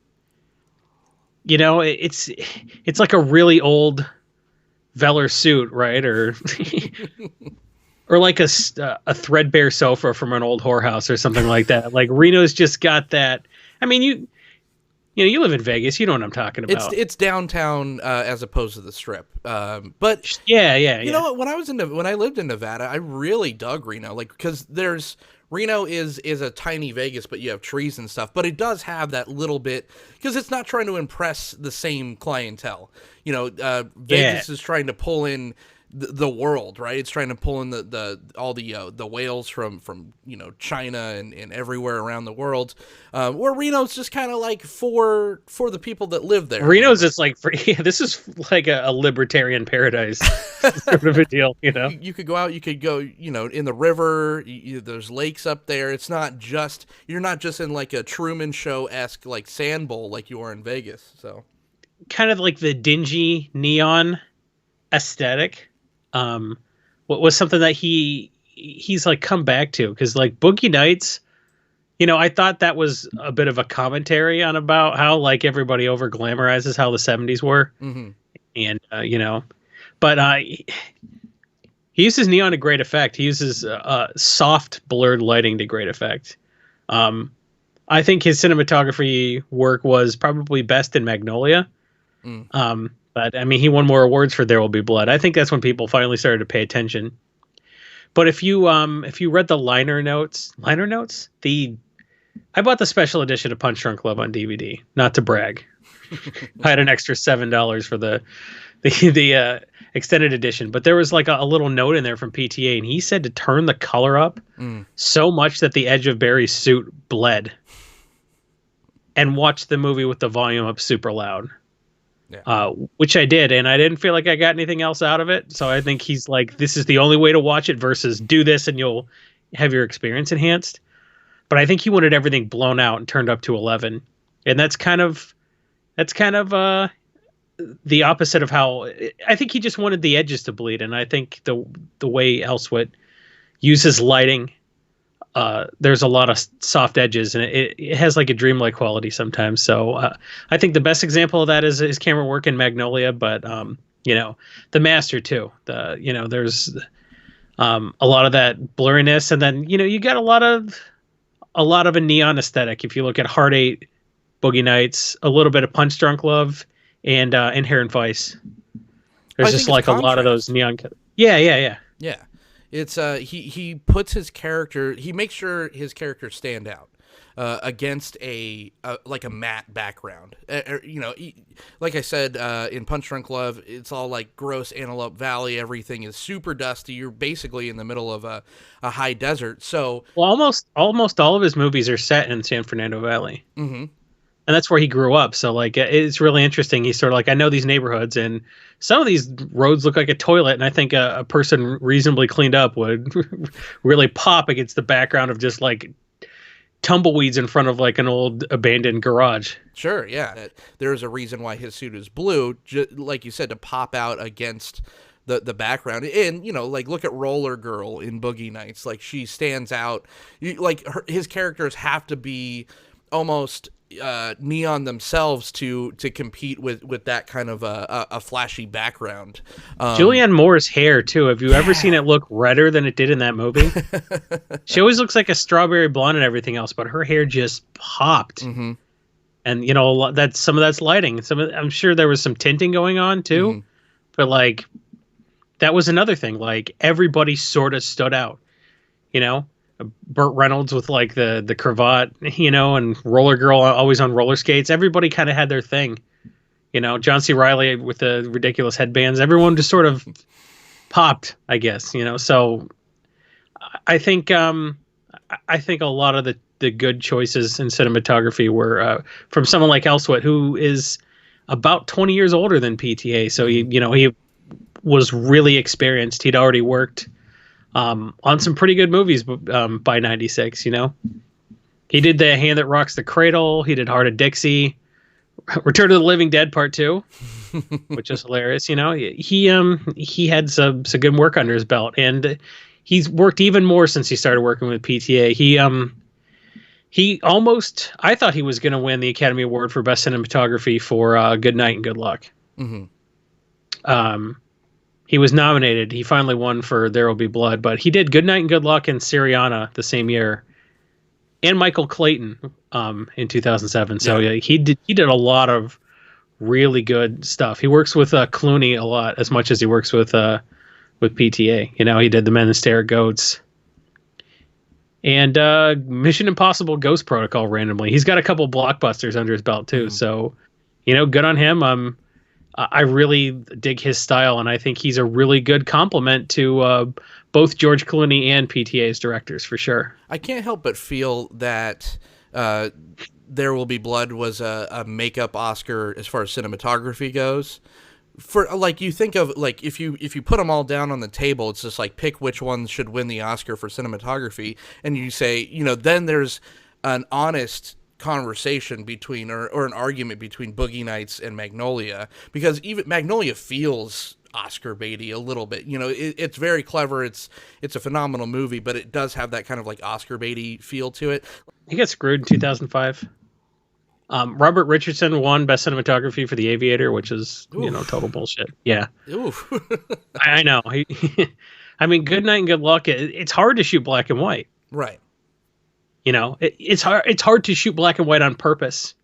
C: it's like a really old velour suit, right? Or like a threadbare sofa from an old whorehouse or something like that. Like Reno's just got that. I mean, you live in Vegas, you know what I'm talking about.
D: It's downtown as opposed to the Strip. But
C: yeah.
D: You know what? When I lived in Nevada, I really dug Reno, like because Reno is a tiny Vegas, but you have trees and stuff. But it does have that little bit because it's not trying to impress the same clientele. Vegas is trying to pull in the world, right? It's trying to pull in all the whales from China and everywhere around the world. Where Reno's just kind of like for the people that live there.
C: Reno's just like this is like a libertarian paradise sort of a deal,
D: You could go out, you could go, in the river. There's lakes up there. You're not just in like a Truman Show-esque like sand bowl like you are in Vegas. So
C: kind of like the dingy neon aesthetic. What was something that he's like come back to, because like Boogie Nights, I thought that was a bit of a commentary on about how like everybody over glamorizes how the 70s were.
D: Mm-hmm.
C: And but he uses neon to great effect. He uses soft blurred lighting to great effect. I think his cinematography work was probably best in Magnolia. But I mean, he won more awards for There Will Be Blood. I think that's when people finally started to pay attention. But if you read the liner notes, I bought the special edition of Punch Drunk Love on DVD, not to brag. I had an extra $7 for the extended edition, but there was like a little note in there from PTA, and he said to turn the color up so much that the edge of Barry's suit bled. and watch the movie with the volume up super loud.
D: Yeah.
C: Which I did, and I didn't feel like I got anything else out of it. So I think he's like, this is the only way to watch it versus do this and you'll have your experience enhanced. But I think he wanted everything blown out and turned up to 11. And that's kind of the opposite of how I think he just wanted the edges to bleed. And I think the way Elswit uses lighting, there's a lot of soft edges, and it has like a dreamlike quality sometimes. So I think the best example of that is his camera work in Magnolia, but the Master too. There's a lot of that blurriness, and then you got a lot of a neon aesthetic. If you look at Heart 8, Boogie Nights, a little bit of Punch Drunk Love, and Inherent Vice. There's just like a lot of those neon. Yeah.
D: It's he puts his character. He makes sure his characters stand out against a matte background. Like I said in Punch Drunk Love, it's all like gross Antelope Valley. Everything is super dusty. You're basically in the middle of a high desert. So
C: almost all of his movies are set in San Fernando Valley.
D: Mm-hmm.
C: And that's where he grew up. So like, it's really interesting. He's sort of like, I know these neighborhoods, and some of these roads look like a toilet. And I think a person reasonably cleaned up would really pop against the background of just like tumbleweeds in front of like an old abandoned garage.
D: Sure. Yeah. There's a reason why his suit is blue, like you said, to pop out against the background. And, like look at Roller Girl in Boogie Nights. Like she stands out. His characters have to be almost neon themselves to compete with that kind of a flashy background.
C: Julianne Moore's hair too. Have you ever seen it look redder than it did in that movie? She always looks like a strawberry blonde and everything else, but her hair just popped.
D: Mm-hmm.
C: And that's some of that's lighting. I'm sure there was some tinting going on too,
D: mm-hmm.
C: but like that was another thing. Like everybody sort of stood out. Burt Reynolds with like the cravat, and Roller Girl always on roller skates. Everybody kind of had their thing, John C. Reilly with the ridiculous headbands. Everyone just sort of popped, I guess, So I think a lot of the good choices in cinematography were from someone like Elswit, who is about 20 years older than PTA. So he was really experienced. He'd already worked on some pretty good movies by 96, He did The Hand That Rocks the Cradle. He did Heart of Dixie. Return of the Living Dead Part 2, which is hilarious, He had some good work under his belt, and he's worked even more since he started working with PTA. He almost, I thought he was going to win the Academy Award for Best Cinematography for Good Night and Good Luck.
D: Mm-hmm.
C: He was nominated. He finally won for There Will Be Blood, but he did Good Night and Good Luck and Syriana the same year, and Michael Clayton in 2007. So yeah, he did a lot of really good stuff. He works with Clooney a lot, as much as he works with PTA. He did The Men That Stare at Goats and Mission Impossible: Ghost Protocol randomly. He's got a couple blockbusters under his belt too. Mm-hmm. So good on him. I really dig his style, and I think he's a really good complement to both George Clooney and PTA's directors, for sure.
D: I can't help but feel that There Will Be Blood was a makeup Oscar as far as cinematography goes. For like, you think of like if you put them all down on the table, it's just like pick which one should win the Oscar for cinematography, and you say then there's an honest conversation between or an argument between Boogie Nights and Magnolia, because even Magnolia feels Oscar baity a little bit. It's very clever. It's a phenomenal movie, but it does have that kind of like Oscar baity feel to it.
C: He got screwed in 2005. Robert Richardson won Best Cinematography for The Aviator, which is total bullshit. Yeah.
D: Oof.
C: I know. I mean, Good Night and Good Luck. It's hard to shoot black and white.
D: Right.
C: It's hard to shoot black and white on purpose.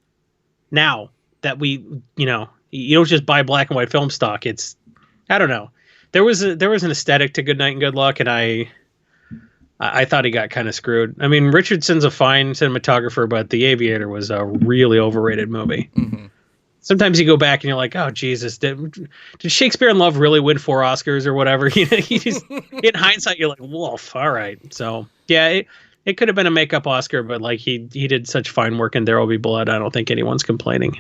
C: Now that we, you don't just buy black and white film stock. I don't know. There was an aesthetic to Good Night and Good Luck, and I thought he got kind of screwed. I mean, Richardson's a fine cinematographer, but The Aviator was a really overrated movie.
D: Mm-hmm.
C: Sometimes you go back and you're like, oh Jesus, did Shakespeare in Love really win 4 Oscars or whatever? You just, in hindsight, you're like, woof, all right. So yeah. it could have been a makeup Oscar, but like he did such fine work in There Will Be Blood. I don't think anyone's complaining.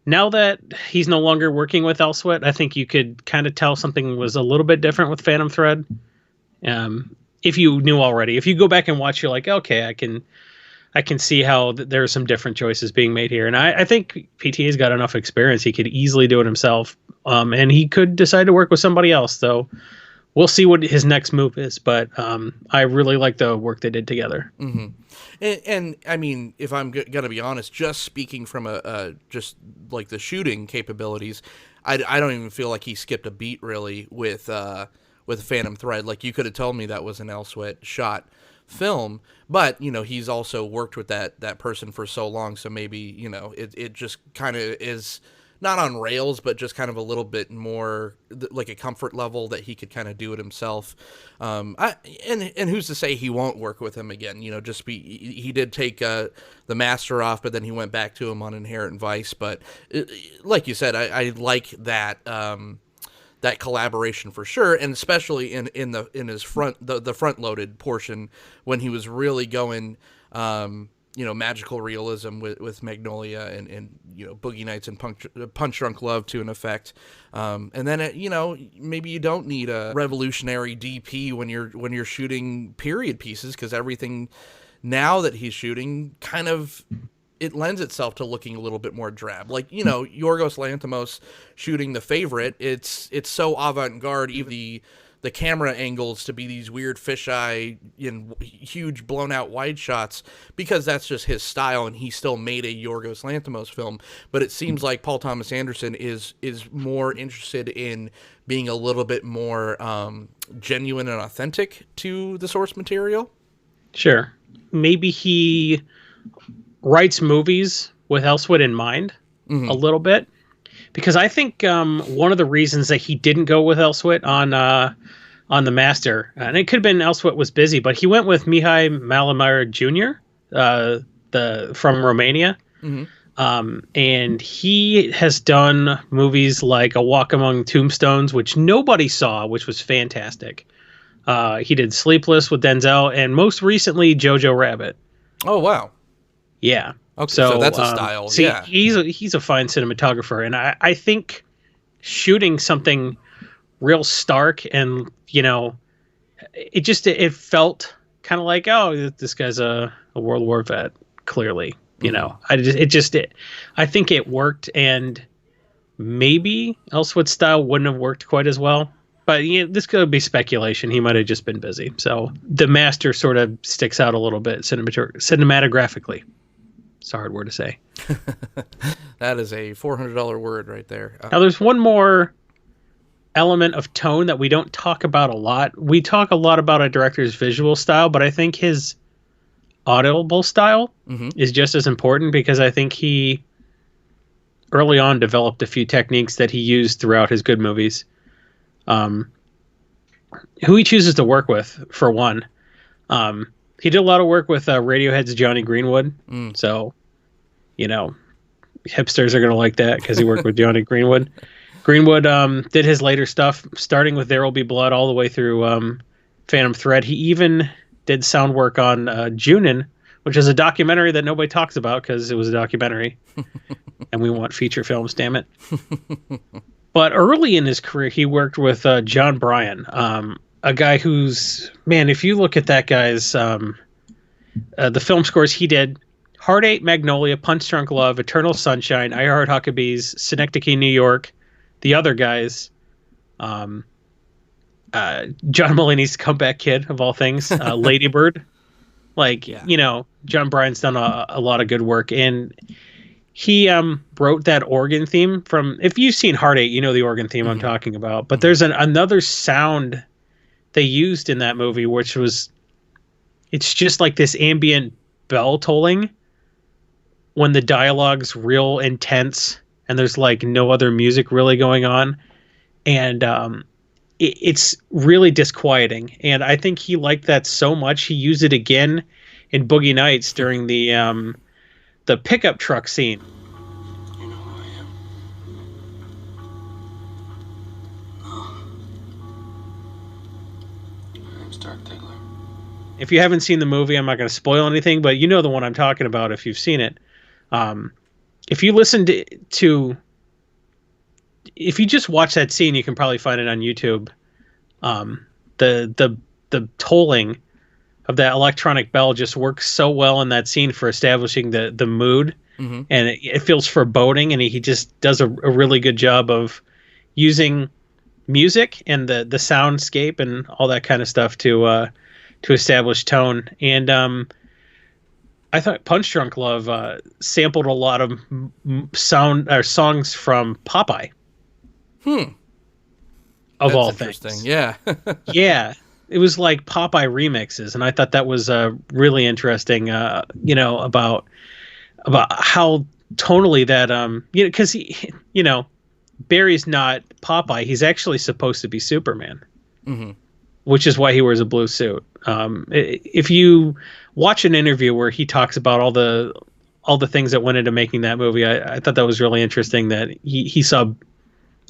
C: Now that he's no longer working with Elswit, I think you could kind of tell something was a little bit different with Phantom Thread. If you knew already, if you go back and watch, you're like, okay, I can see how there are some different choices being made here. And I think PTA's got enough experience. He could easily do it himself. And he could decide to work with somebody else, though. We'll see what his next move is. But I really like the work they did together.
D: Mm-hmm. And I mean, if I'm going to be honest, just speaking from just like the shooting capabilities, I don't even feel like he skipped a beat really with Phantom Thread. Like, you could have told me that was an Elswit shot film, but he's also worked with that person for so long, so maybe it just kind of is not on rails, but just kind of a little bit more like a comfort level that he could kind of do it himself. And who's to say he won't work with him again? He did take the master off, but then he went back to him on Inherent Vice. But like you said, I like that that collaboration for sure, and especially in his the front loaded portion when he was really going magical realism with Magnolia and Boogie Nights and Punch Drunk Love to an effect, and then maybe you don't need a revolutionary DP when you're shooting period pieces, because everything now that he's shooting kind of it lends itself to looking a little bit more drab. Like, Yorgos Lanthimos shooting The Favorite, it's so avant-garde, even the camera angles to be these weird fisheye in huge blown out wide shots, because that's just his style, and he still made a Yorgos Lanthimos film. But it seems like Paul Thomas Anderson is more interested in being a little bit more genuine and authentic to the source material.
C: Sure. Maybe he writes movies with Elswit in mind a little bit, because I think one of the reasons that he didn't go with Elswit on The Master, and it could have been Elswit was busy, but he went with Mihai Malamir Jr., from Romania. And he has done movies like A Walk Among Tombstones, which nobody saw, which was fantastic. He did Sleepless with Denzel, and most recently Jojo Rabbit.
D: Oh, wow.
C: Yeah.
D: Okay, so that's a style.
C: See,
D: yeah.
C: He's a fine cinematographer, and I think shooting something real stark and it felt kind of like, oh, this guy's a World War vet, clearly. I think it worked, and maybe Elswit's style wouldn't have worked quite as well. But this could be speculation. He might have just been busy. So The Master sort of sticks out a little bit cinematographically. It's a hard word to say.
D: That is a $400 word right there.
C: Now, there's one more element of tone that we don't talk about a lot. We talk a lot about a director's visual style, but I think his audible style is just as important, because I think he early on developed a few techniques that he used throughout his good movies. Who he chooses to work with, for one. He did a lot of work with Radiohead's Johnny Greenwood. So, hipsters are going to like that, because he worked with Johnny Greenwood. Greenwood did his later stuff, starting with There Will Be Blood all the way through Phantom Thread. He even did sound work on Junin, which is a documentary that nobody talks about because it was a documentary. And we want feature films, damn it. But early in his career, he worked with John Bryan, a guy who's, man, if you look at that guy's, the film scores he did, Heart 8, Magnolia, Punch Drunk Love, Eternal Sunshine, I Heart Huckabees, Synecdoche, New York, The Other Guys, John Mulaney's Comeback Kid, of all things, Lady Bird. John Bryan's done a lot of good work, and he wrote that organ theme from, if you've seen Heart 8, you know the organ theme I'm talking about, but there's another sound they used in that movie, which was, it's just like this ambient bell tolling when the dialogue's real intense and there's like no other music really going on. And it's really disquieting. And I think he liked that so much, he used it again in Boogie Nights during the pickup truck scene.
F: You know who I am? No. My name's Dirk Diggler.
C: If you haven't seen the movie, I'm not going to spoil anything, but you know the one I'm talking about if you've seen it. If you listen to if you just watch that scene, you can probably find it on YouTube. The tolling of that electronic bell just works so well in that scene for establishing the mood, and it feels foreboding, and he just does a really good job of using music and the soundscape and all that kind of stuff to establish tone. And I thought Punch Drunk Love sampled a lot of sound or songs from Popeye. Of
D: That's
C: all
D: interesting.
C: things.
D: Yeah.
C: Yeah. It was like Popeye remixes, and I thought that was really interesting, about how tonally that, because Barry's not Popeye. He's actually supposed to be Superman, which is why he wears a blue suit. If you watch an interview where he talks about all the things that went into making that movie, I thought that was really interesting that he saw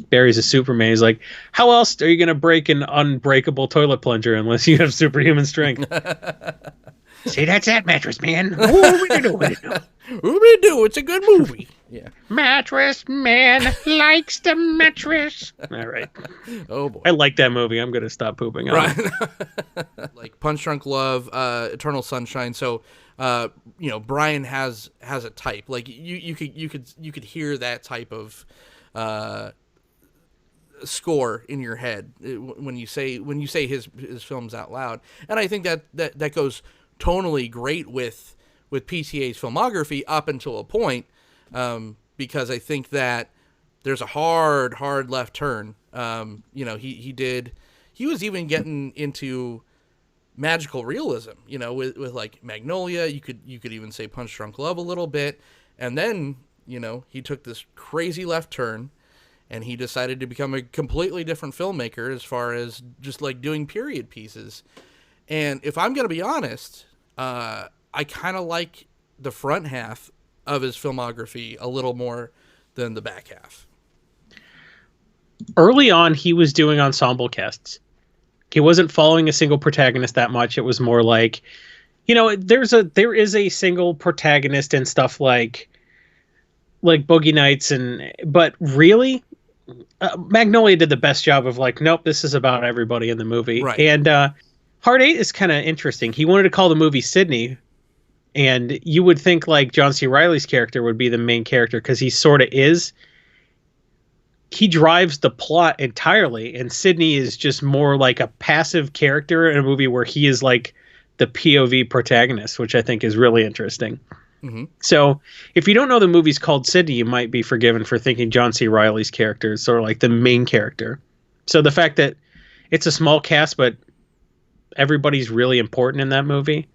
C: Barry's a Superman. He's like, how else are you going to break an unbreakable toilet plunger unless you have superhuman strength? See, that's that mattress, man. What we do?
D: It's a good movie. Yeah.
C: Mattress man likes the mattress. All right.
D: Oh boy.
C: I like that movie. I'm going to stop pooping on it.
D: Like Punch Drunk Love, Eternal Sunshine. So, Brian has a type. Like you could hear that type of score in your head when you say his films out loud. And I think that goes tonally great with PTA's filmography up until a point, because I think that there's a hard left turn. He was even getting into magical realism, with like Magnolia. You could even say Punch Drunk Love a little bit, and then he took this crazy left turn, and he decided to become a completely different filmmaker as far as just like doing period pieces. And if I'm gonna be honest, I kind of like the front half of his filmography a little more than the back half.
C: Early on, he was doing ensemble casts. He wasn't following a single protagonist that much. It was more like, there is a single protagonist and stuff like Boogie Nights, but really, Magnolia did the best job of like, nope, this is about everybody in the movie.
D: Right.
C: And Hard Eight is kind of interesting. He wanted to call the movie Sydney, and you would think like John C. Reilly's character would be the main character because he sort of is. He drives the plot entirely, and Sydney is just more like a passive character in a movie where he is like the POV protagonist, which I think is really interesting. So if you don't know the movie's called Sydney, you might be forgiven for thinking John C. Reilly's character is sort of like the main character. So the fact that it's a small cast, but everybody's really important in that movie,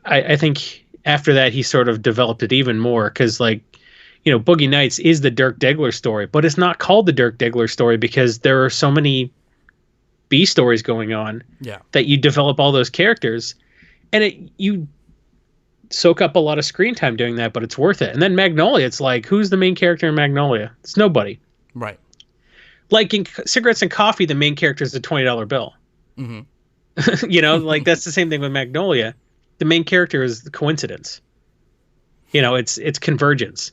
C: I think after that he sort of developed it even more, because Boogie Nights is the Dirk Diggler story, but it's not called the Dirk Diggler story because there are so many B stories going on that you develop all those characters, and you soak up a lot of screen time doing that, but it's worth it. And then Magnolia, it's like, who's the main character in Magnolia? It's nobody.
D: Right.
C: Like in Cigarettes and Coffee, the main character is the $20 bill. Like that's the same thing with Magnolia. The main character is the coincidence. It's convergence.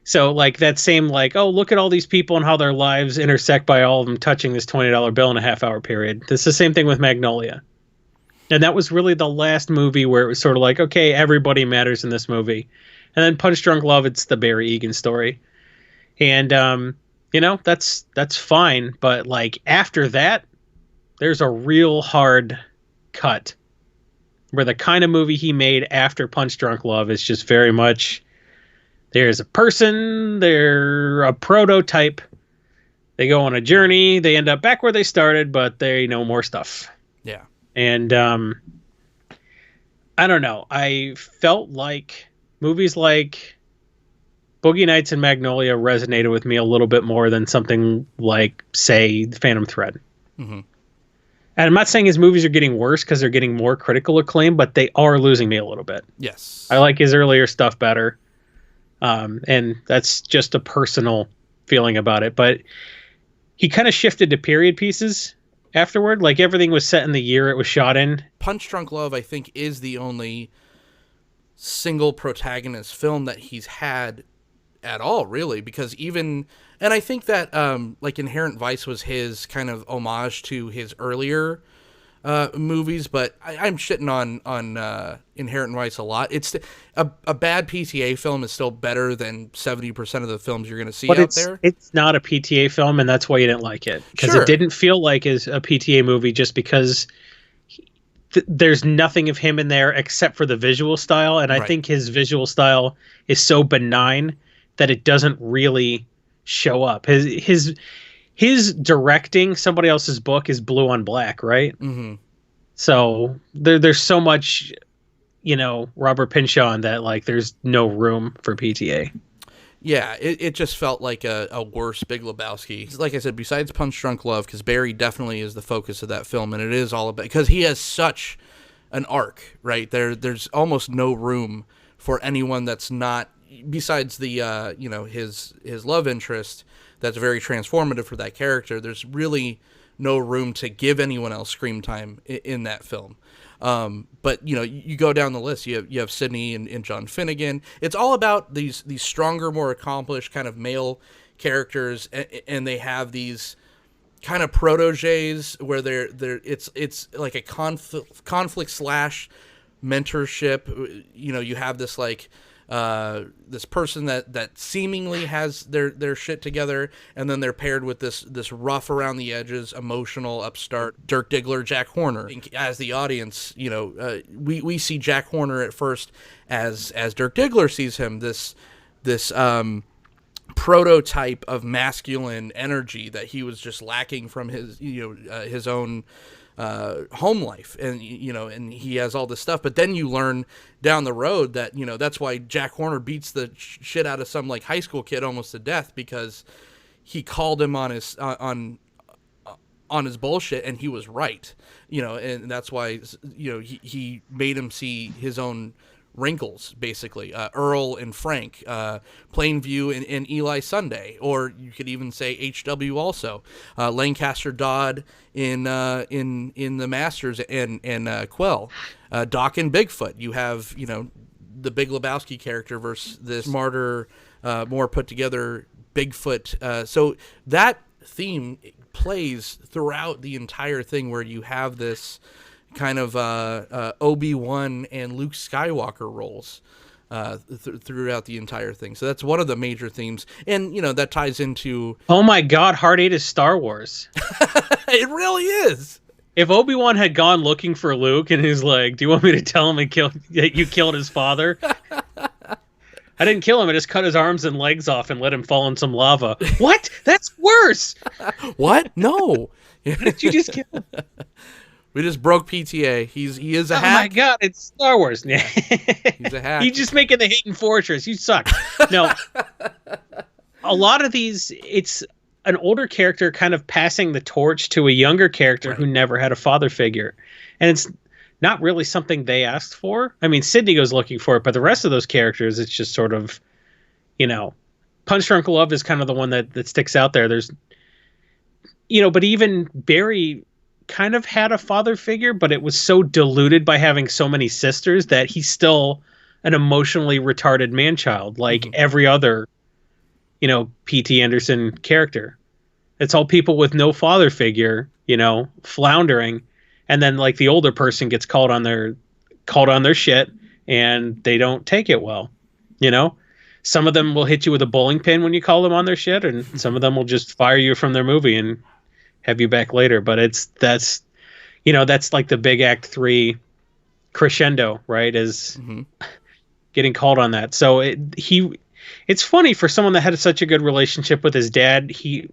C: So like that same like, oh, look at all these people and how their lives intersect by all of them touching this $20 bill in a half-hour period. It's the same thing with Magnolia. And that was really the last movie where it was sort of like, okay, everybody matters in this movie. And then Punch Drunk Love, it's the Barry Egan story. And, that's fine. But like after that, there's a real hard cut where the kind of movie he made after Punch Drunk Love is just very much, there's a person, they're a prototype. They go on a journey. They end up back where they started, but they know more stuff.
D: Yeah.
C: And I don't know. I felt like movies like Boogie Nights and Magnolia resonated with me a little bit more than something like, say, Phantom Thread. And I'm not saying his movies are getting worse because they're getting more critical acclaim, but they are losing me a little bit.
D: Yes.
C: I like his earlier stuff better. And that's just a personal feeling about it. But he kind of shifted to period pieces afterward. Like everything was set in the year it was shot in.
D: Punch Drunk Love, I think, is the only single protagonist film that he's had at all, really, because and I think that like Inherent Vice was his kind of homage to his earlier movies, but I'm shitting on Inherent Vice a lot. It's a bad PTA film is still better than 70% of the films you're going to see out there.
C: It's not a PTA film, and that's why you didn't like it, because
D: Sure.
C: it didn't feel like a PTA movie, just because there's nothing of him in there except for the visual style, and I
D: Right.
C: think his visual style is so benign that it doesn't really show up. His directing somebody else's book is Blue on Black, right?
D: Mm-hmm.
C: So there's so much, Robert Pynchon that like there's no room for PTA.
D: Yeah, it just felt like a worse Big Lebowski. Like I said, besides Punch Drunk Love, because Barry definitely is the focus of that film, and it is all about, because he has such an arc, right? There's almost no room for anyone that's not, besides the his love interest that's very transformative for that character. There's really no room to give anyone else screen time in that film. But you go down the list. You have Sidney and John Finnegan. It's all about these stronger, more accomplished kind of male characters, and they have these kind of proteges where it's like a conflict slash mentorship. You have this like this person that seemingly has their shit together, and then they're paired with this rough around the edges, emotional upstart Dirk Diggler, Jack Horner. As the audience, we see Jack Horner at first as Dirk Diggler sees him, this prototype of masculine energy that he was just lacking from his own home life, and and he has all this stuff. But then you learn down the road that that's why Jack Horner beats the shit out of some like high school kid almost to death, because he called him on his bullshit, and he was right. And that's why he made him see his own wrinkles, basically. Earl and Frank, Plainview and Eli Sunday, or you could even say HW also. Lancaster Dodd in the Masters, and Quell, Doc and Bigfoot. You have the Big Lebowski character versus this smarter, more put together Bigfoot. So that theme plays throughout the entire thing, where you have this kind of Obi-Wan and Luke Skywalker roles throughout the entire thing. So that's one of the major themes, and that ties into
C: Oh my God, Heart 8 is Star Wars.
D: It really is.
C: If Obi-Wan had gone looking for Luke and he's like, "Do you want me to tell him that you killed his father?" I didn't kill him. I just cut his arms and legs off and let him fall in some lava. What? That's worse.
D: What? No.
C: How did you just kill him?
D: We just broke PTA. He is a hack.
C: Oh my God, it's Star Wars.
D: He's a hack.
C: He's just making the Hidden Fortress. You suck. No. A lot of these, it's an older character kind of passing the torch to a younger character who never had a father figure. And it's not really something they asked for. I mean, Sidney goes looking for it, but the rest of those characters, it's just sort of, Punch Drunk Love is kind of the one that sticks out there. There's, but even Barry kind of had a father figure, but it was so diluted by having so many sisters that he's still an emotionally retarded man-child, like every other, P.T. Anderson character. It's all people with no father figure, floundering, and then like the older person gets called on their shit, and they don't take it well. Some of them will hit you with a bowling pin when you call them on their shit, and some of them will just fire you from their movie and have you back later. But that's like the big Act 3 crescendo, right? Is getting called on that. So it's funny for someone that had such a good relationship with his dad. He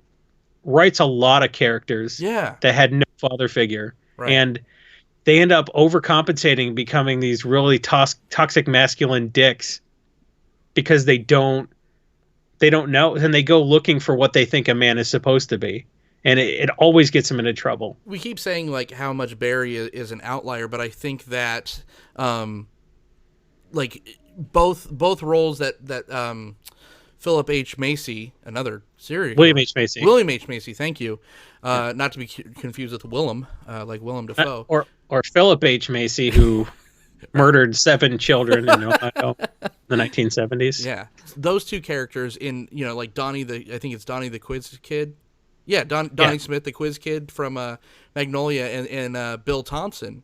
C: writes a lot of characters that had no father figure, and they end up overcompensating, becoming these really toxic masculine dicks because they don't know, and they go looking for what they think a man is supposed to be. And it always gets him into trouble.
D: We keep saying like how much Barry is an outlier, but I think that like both roles that Philip H. Macy, another serial
C: William H. Macy.
D: William H. Macy, thank you. Not to be confused with Willem, like Willem Dafoe.
C: Or Philip H. Macy, who murdered 7 children in Ohio in the 1970s.
D: Yeah, those two characters in, like Donnie I think it's Donnie the Quiz Kid. Yeah, Donnie Smith, the Quiz Kid from Magnolia, and Bill Thompson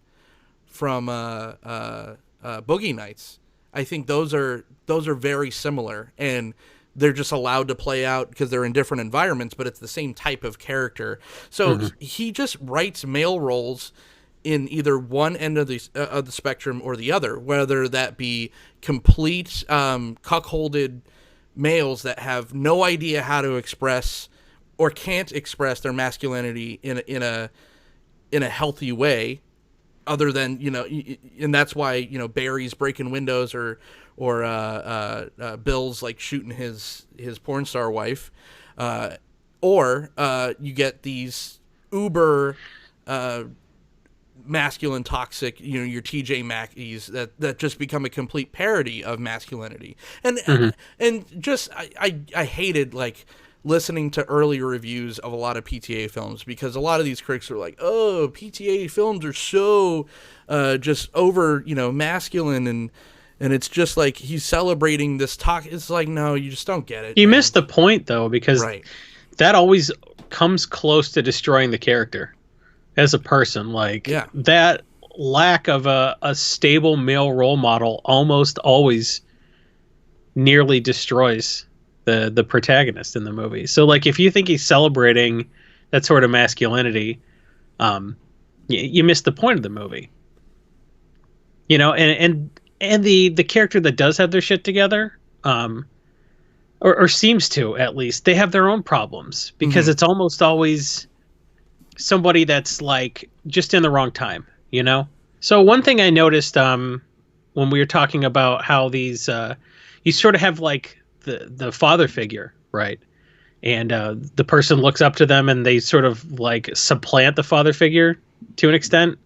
D: from Boogie Nights. I think those are very similar, and they're just allowed to play out because they're in different environments, but it's the same type of character. So he just writes male roles in either one end of the spectrum or the other, whether that be complete cuckolded males that have no idea how to express or can't express their masculinity in a healthy way, other than, and that's why, Barry's breaking windows or Bill's like shooting his porn star wife, or you get these uber masculine, toxic, your TJ Mackeys that just become a complete parody of masculinity. And just I hated like listening to early reviews of a lot of PTA films, because a lot of these critics are like, oh, PTA films are so just over, masculine, and it's just like he's celebrating this talk. It's like, no, you just don't get it.
C: You missed the point, though, because that always comes close to destroying the character as a person. Like, that lack of a stable male role model almost always nearly destroys the protagonist in the movie. So, like, if you think he's celebrating that sort of masculinity, you miss the point of the movie. And the character that does have their shit together, or seems to, at least, they have their own problems, because it's almost always somebody that's like just in the wrong time, So one thing I noticed when we were talking about how these you sort of have like the father figure, right? And the person looks up to them, and they sort of like supplant the father figure to an extent,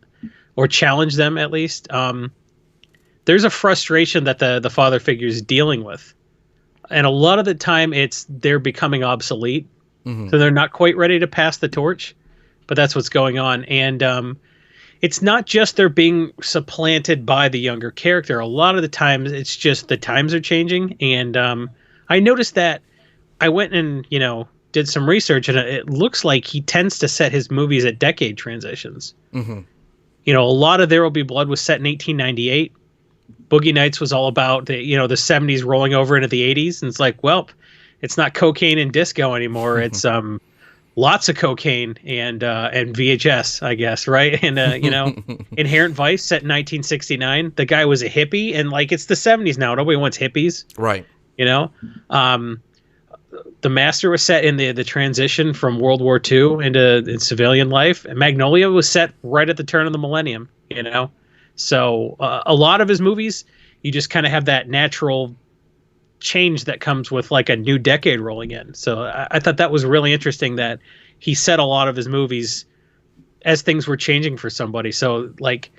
C: or challenge them at least. There's a frustration that the father figure is dealing with, and a lot of the time they're becoming obsolete, so they're not quite ready to pass the torch. But that's what's going on, and it's not just they're being supplanted by the younger character. A lot of the times, it's just the times are changing, and I noticed that. I went and did some research, and it looks like he tends to set his movies at decade transitions. A lot of There Will Be Blood was set in 1898. Boogie Nights was all about the 70s rolling over into the 80s, and it's like, well, it's not cocaine and disco anymore. It's lots of cocaine and VHS, I guess, right? And Inherent Vice set in 1969. The guy was a hippie, and like it's the 70s now. Nobody wants hippies,
D: right?
C: The Master was set in the transition from World War II into civilian life. And Magnolia was set right at the turn of the millennium, So a lot of his movies, you just kind of have that natural change that comes with like a new decade rolling in. So I thought that was really interesting that he set a lot of his movies as things were changing for somebody. So like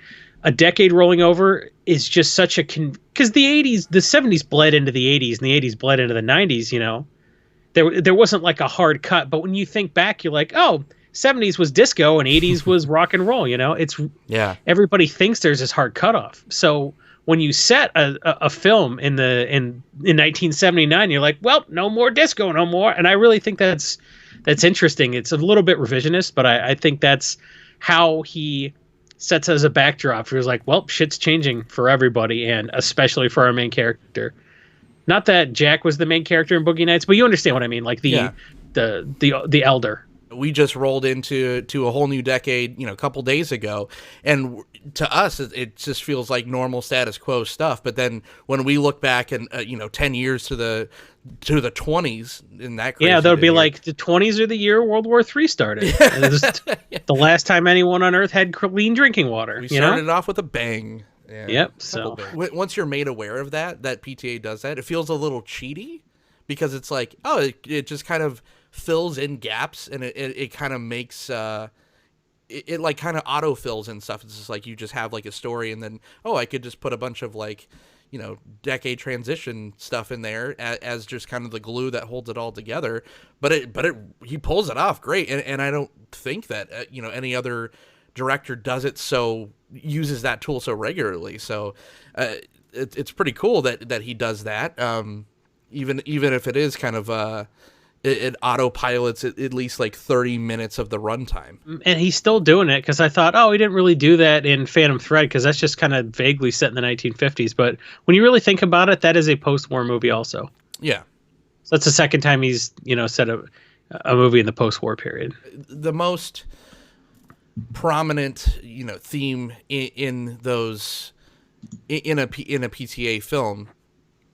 C: a decade rolling over is just such a because the 70s bled into the 80s, and the 80s bled into the 90s. There wasn't like a hard cut, but when you think back, you're like, oh, 70s was disco and 80s was rock and roll. It's everybody thinks there's this hard cutoff. So when you set a film in 1979, you're like, well, no more disco, no more. And I really think that's interesting. It's a little bit revisionist, but I think that's how he sets as a backdrop. He was like, well, shit's changing for everybody, and especially for our main character. Not that Jack was the main character in Boogie Nights, but you understand what I mean. Like the elder.
D: We just rolled into a whole new decade, a couple days ago, and to us, it just feels like normal status quo stuff. But then when we look back and 10 years to the 20s, in that crazy
C: that would be like the 20s are the year World War III started. The last time anyone on Earth had clean drinking water.
D: We started off with a bang.
C: Yeah, yep. So
D: once you're made aware of that PTA does that, it feels a little cheaty, because it's like, oh, it just kind of fills in gaps, and it kind of makes it like kind of auto fills and stuff. It's just like you just have like a story, and then I could just put a bunch of like decade transition stuff in there as just kind of the glue that holds it all together. But he pulls it off great, and I don't think that any other director uses that tool so regularly. So it's pretty cool that he does that. Even if it is kind of it autopilots at least like 30 minutes of the runtime.
C: And he's still doing it, because I thought, oh, he didn't really do that in Phantom Thread, because that's just kind of vaguely set in the 1950s. But when you really think about it, that is a post-war movie also.
D: Yeah.
C: So that's the second time he's, set a movie in the post-war period.
D: The most prominent, theme in those in a PTA film,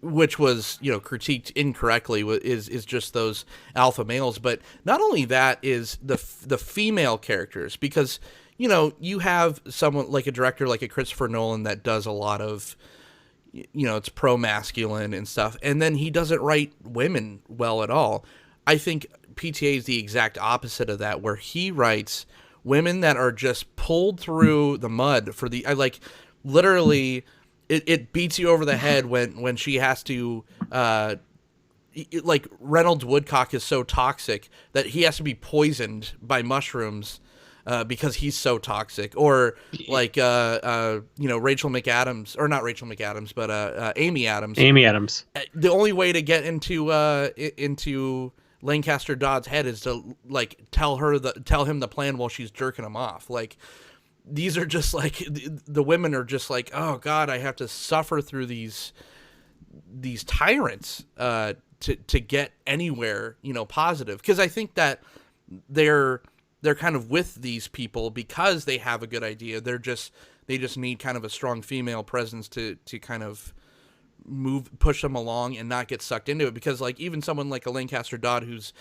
D: which was critiqued incorrectly, is just those alpha males. But not only that, is the female characters, because you have someone like a director like a Christopher Nolan that does a lot of it's pro-masculine and stuff, and then he doesn't write women well at all. I think PTA is the exact opposite of that, where he writes women that are just pulled through the mud for the literally. It beats you over the head when she has to, like Reynolds Woodcock is so toxic that he has to be poisoned by mushrooms because he's so toxic. Or like, Rachel McAdams, or not Rachel McAdams, but Amy Adams.
C: Amy Adams.
D: The only way to get into Lancaster Dodd's head is to tell him the plan while she's jerking him off. Like, these are just like, the women are just like, oh God, I have to suffer through these tyrants to get anywhere, positive. Because I think that they're kind of with these people because they have a good idea. They just need kind of a strong female presence to kind of push them along and not get sucked into it. Because like even someone like a Lancaster Dodd who's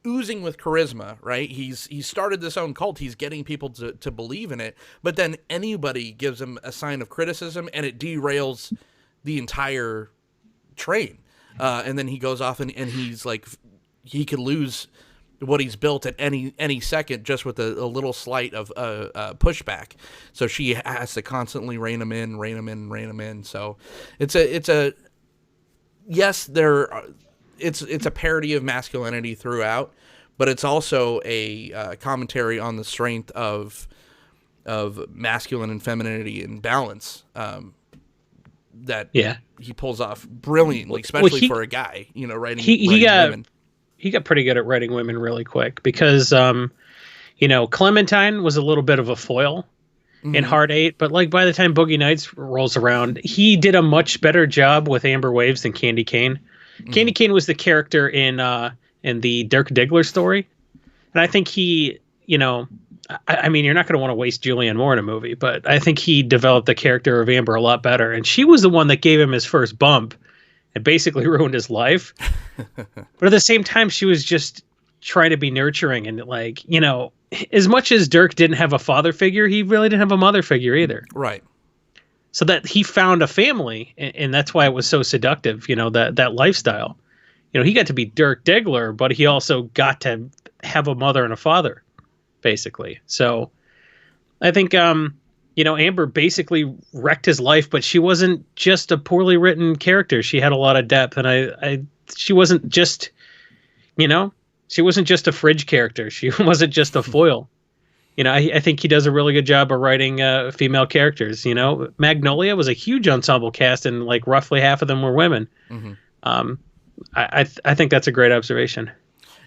D: oozing with charisma, right? He's started this own cult. He's getting people to believe in it. But then anybody gives him a sign of criticism and it derails the entire train. And then he goes off and he's like, he could lose what he's built at any second just with a little slight of pushback. So she has to constantly rein him in. So it's a parody of masculinity throughout, but it's also a commentary on the strength of masculine and femininity and balance that he pulls off brilliantly, especially for a guy, writing women.
C: He got pretty good at writing women really quick because, Clementine was a little bit of a foil in Hard 8, but like by the time Boogie Nights rolls around, he did a much better job with Amber Waves than Candy Cane. Candy Cane was the character in the Dirk Diggler story, and I think he, I mean, you're not going to want to waste Julianne Moore in a movie, but I think he developed the character of Amber a lot better, and she was the one that gave him his first bump and basically ruined his life. But at the same time, she was just trying to be nurturing, and as much as Dirk didn't have a father figure, he really didn't have a mother figure either.
D: Right.
C: So that he found a family, and that's why it was so seductive, that lifestyle. He got to be Dirk Diggler, but he also got to have a mother and a father, basically. So I think, Amber basically wrecked his life, but she wasn't just a poorly written character. She had a lot of depth, and she wasn't just, she wasn't just a fridge character. She wasn't just a foil. I think he does a really good job of writing female characters. Magnolia was a huge ensemble cast, and like roughly half of them were women. Mm-hmm. I think that's a great observation.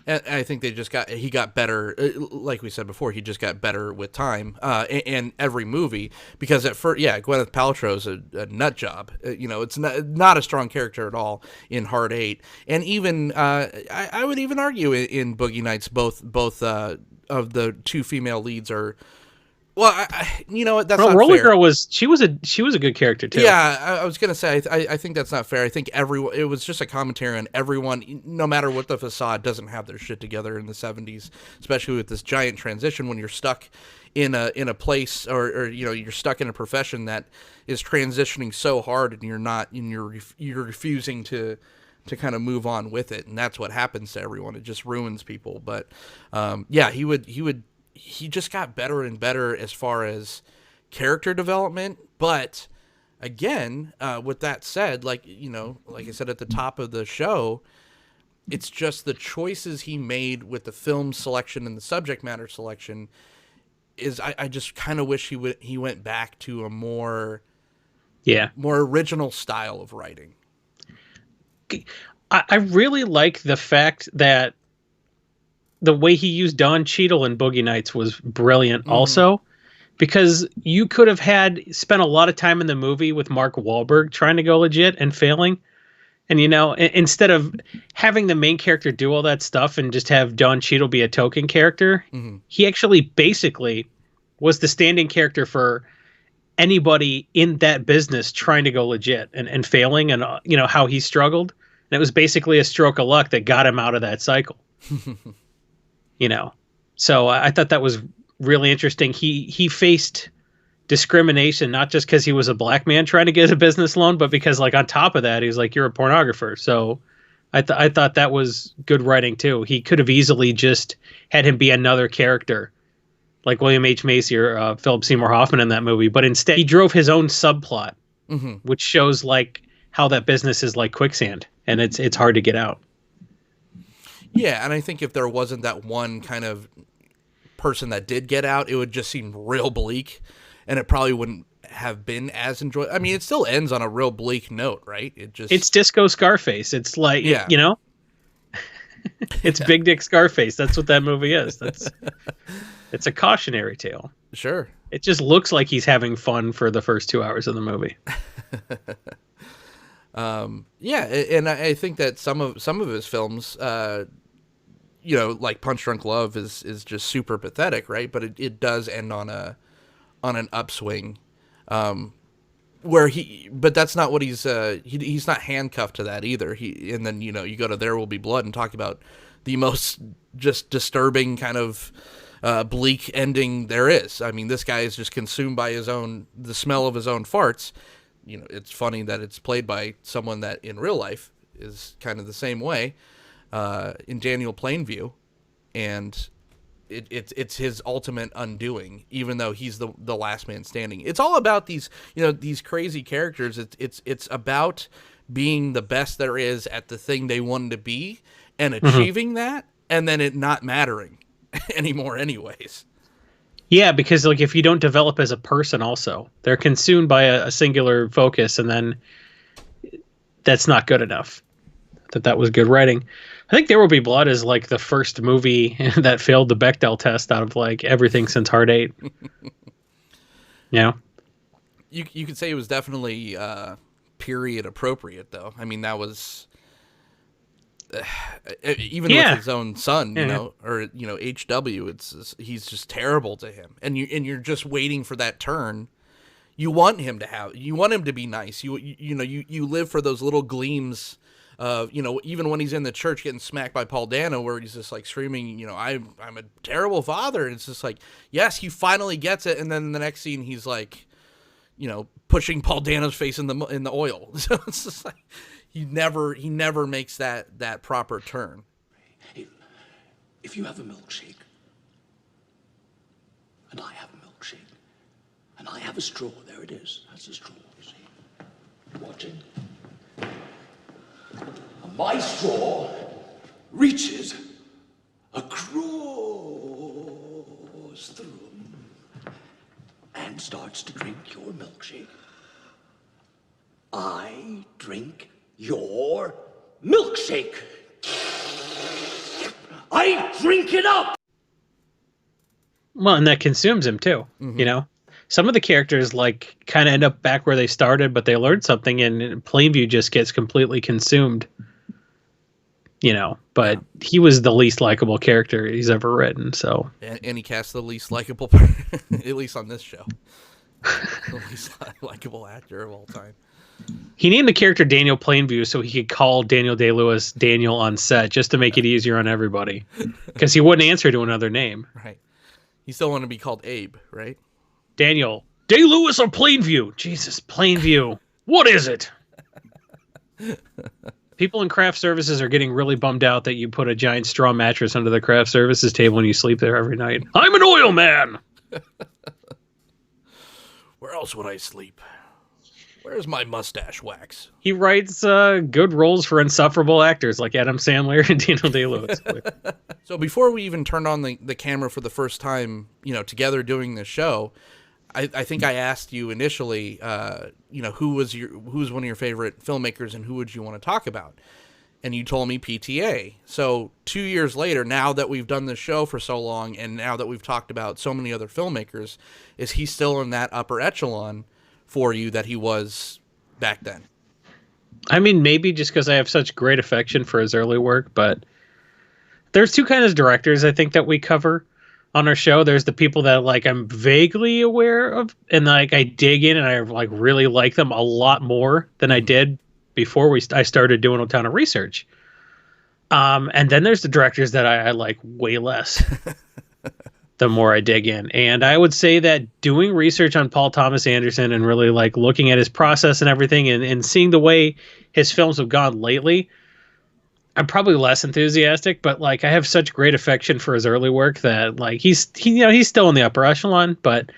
D: And I think he got better. Like we said before, he just got better with time in every movie. Because at first, Gwyneth Paltrow's a nut job. It's not a strong character at all in Hard 8. And even I would even argue in Boogie Nights, both of the two female leads are. Well, that's not
C: Roller
D: fair.
C: Girl was a good character too.
D: Yeah, I was gonna say I think that's not fair. I think it was just a commentary on everyone, no matter what the facade, doesn't have their shit together in the 70s, especially with this giant transition when you're stuck in a place or you're stuck in a profession that is transitioning so hard and you're refusing to kind of move on with it, and that's what happens to everyone. It just ruins people. But he just got better and better as far as character development, but again, with that said, like I said at the top of the show, it's just the choices he made with the film selection and the subject matter selection is I just kind of wish he went back to a more original style of writing.
C: I really like the fact that the way he used Don Cheadle in Boogie Nights was brilliant also, because you could have spent a lot of time in the movie with Mark Wahlberg trying to go legit and failing. And, instead of having the main character do all that stuff and just have Don Cheadle be a token character, he actually basically was the standing character for anybody in that business trying to go legit and failing, and, how he struggled. And it was basically a stroke of luck that got him out of that cycle. So I thought that was really interesting. He faced discrimination, not just because he was a black man trying to get a business loan, but because, like, on top of that, he's like, you're a pornographer. So I thought that was good writing too. He could have easily just had him be another character like William H. Macy or Philip Seymour Hoffman in that movie, but instead he drove his own subplot, which shows like how that business is like quicksand and it's hard to get out.
D: Yeah, and I think if there wasn't that one kind of person that did get out, it would just seem real bleak, and it probably wouldn't have been as enjoyable. I mean, it still ends on a real bleak note, right? It's Disco
C: Scarface. It's like, it's Big Dick Scarface. That's what that movie is. It's a cautionary tale.
D: Sure.
C: It just looks like he's having fun for the first 2 hours of the movie.
D: Yeah, and I think that some of his films, like Punch Drunk Love is just super pathetic, right? But it does end on an upswing, but that's not what he's not handcuffed to that either. And then you go to There Will Be Blood and talk about the most just disturbing kind of bleak ending there is. I mean, this guy is just consumed by the smell of his own farts. It's funny that it's played by someone that in real life is kind of the same way, in Daniel Plainview, and it's his ultimate undoing, even though he's the last man standing. It's all about these crazy characters. It's about being the best there is at the thing they wanted to be and achieving that, and then it not mattering anymore anyways.
C: Yeah, because like if you don't develop as a person also, they're consumed by a singular focus, and then that's not good enough. That was good writing. I think There Will Be Blood is like the first movie that failed the Bechdel test out of like everything since Hard 8.
D: You could say it was definitely period appropriate, though. I mean, that was even with his own son, HW. He's just terrible to him, and you're just waiting for that turn. You want him to be nice. You live for those little gleams of, even when he's in the church getting smacked by Paul Dano, where he's just like screaming, I'm a terrible father. And it's just like, yes, he finally gets it, and then the next scene he's like, pushing Paul Dano's face in the oil. So it's just like he never makes that proper turn.
F: If you have a milkshake, and I have a milkshake, and I have a straw, there it is. That's a straw, you see. Watching. And my straw reaches across the room and starts to drink your milkshake. I drink your milkshake. I drink it up.
C: Well, and that consumes him too. Some of the characters like kind of end up back where they started, but they learned something, and Plainview just gets completely consumed. But he was the least likable character he's ever written. So,
D: and he cast the least likable, at least on this show, the least likable actor of all time.
C: He named the character Daniel Plainview so he could call Daniel Day-Lewis Daniel on set, just to make it easier on everybody, because he wouldn't answer to another name.
D: Right. He still wanted to be called Abe, right?
C: Daniel Day-Lewis or Plainview? Jesus, Plainview. What is it? People in craft services are getting really bummed out that you put a giant straw mattress under the craft services table and you sleep there every night. I'm an oil man.
D: Where else would I sleep? Where's my mustache wax?
C: He writes good roles for insufferable actors like Adam Sandler and Daniel Day-Lewis.
D: So before we even turned on the camera for the first time, together doing this show, I think I asked you initially, who's one of your favorite filmmakers and who would you want to talk about? And you told me PTA. So 2 years later, now that we've done this show for so long, and now that we've talked about so many other filmmakers, is he still in that upper echelon for you that he was back then?
C: I mean, maybe just because I have such great affection for his early work, but there's two kinds of directors I think that we cover on our show. There's the people that like I'm vaguely aware of, and like I dig in and I like really like them a lot more than I did before I started doing a ton of research. And then there's the directors that I like way less the more I dig in. And I would say that doing research on Paul Thomas Anderson and really like looking at his process and everything and seeing the way his films have gone lately, I'm probably less enthusiastic, but like I have such great affection for his early work that like he's still in the upper echelon, but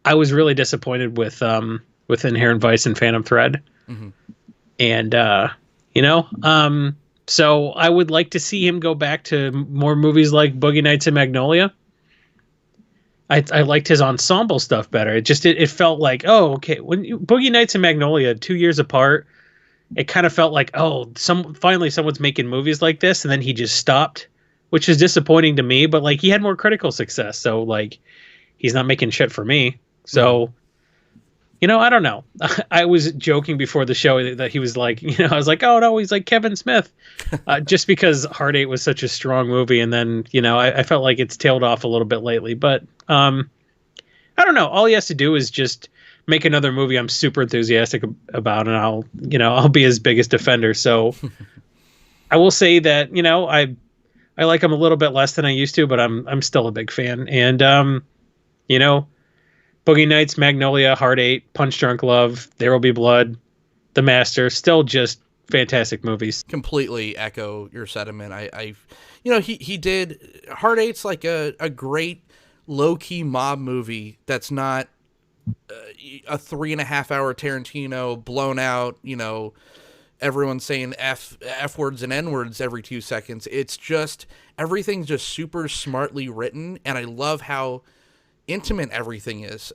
C: I was really disappointed with Inherent Vice and Phantom Thread.
D: Mm-hmm.
C: And, so I would like to see him go back to more movies like Boogie Nights and Magnolia. I liked his ensemble stuff better. It felt like, oh, okay. When Boogie Nights and Magnolia, 2 years apart, it kind of felt like, oh, finally someone's making movies like this. And then he just stopped, which is disappointing to me, but like he had more critical success. So like, he's not making shit for me. So, I don't know. I was joking before the show that he was like, I was like, oh no, he's like Kevin Smith, just because Heart 8 was such a strong movie. And then, I felt like it's tailed off a little bit lately, but I don't know. All he has to do is just make another movie I'm super enthusiastic about, and I'll be his biggest defender. So I will say that, I like him a little bit less than I used to, but I'm still a big fan. And, Boogie Nights, Magnolia, Heart 8, Punch Drunk Love, There Will Be Blood, The Master, still just fantastic movies.
D: Completely echo your sentiment. He did Heart 8's like a great low-key mob movie that's not a 3.5 hour Tarantino blown out, everyone's saying F words and N words every 2 seconds. It's just, everything's just super smartly written. And I love how intimate everything is.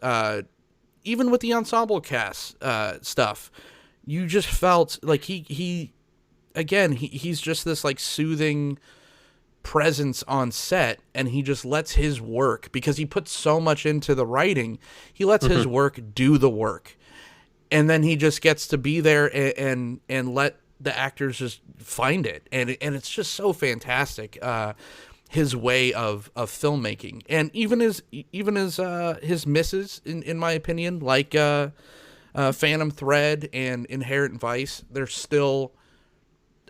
D: Even with the ensemble cast stuff, you just felt like he's just this like soothing presence on set, and he just lets his work, because he puts so much into the writing, he lets his work do the work, and then he just gets to be there and let the actors just find it, and it's just so fantastic. His way of filmmaking, and even his misses, in my opinion, like Phantom Thread and Inherent Vice, they're still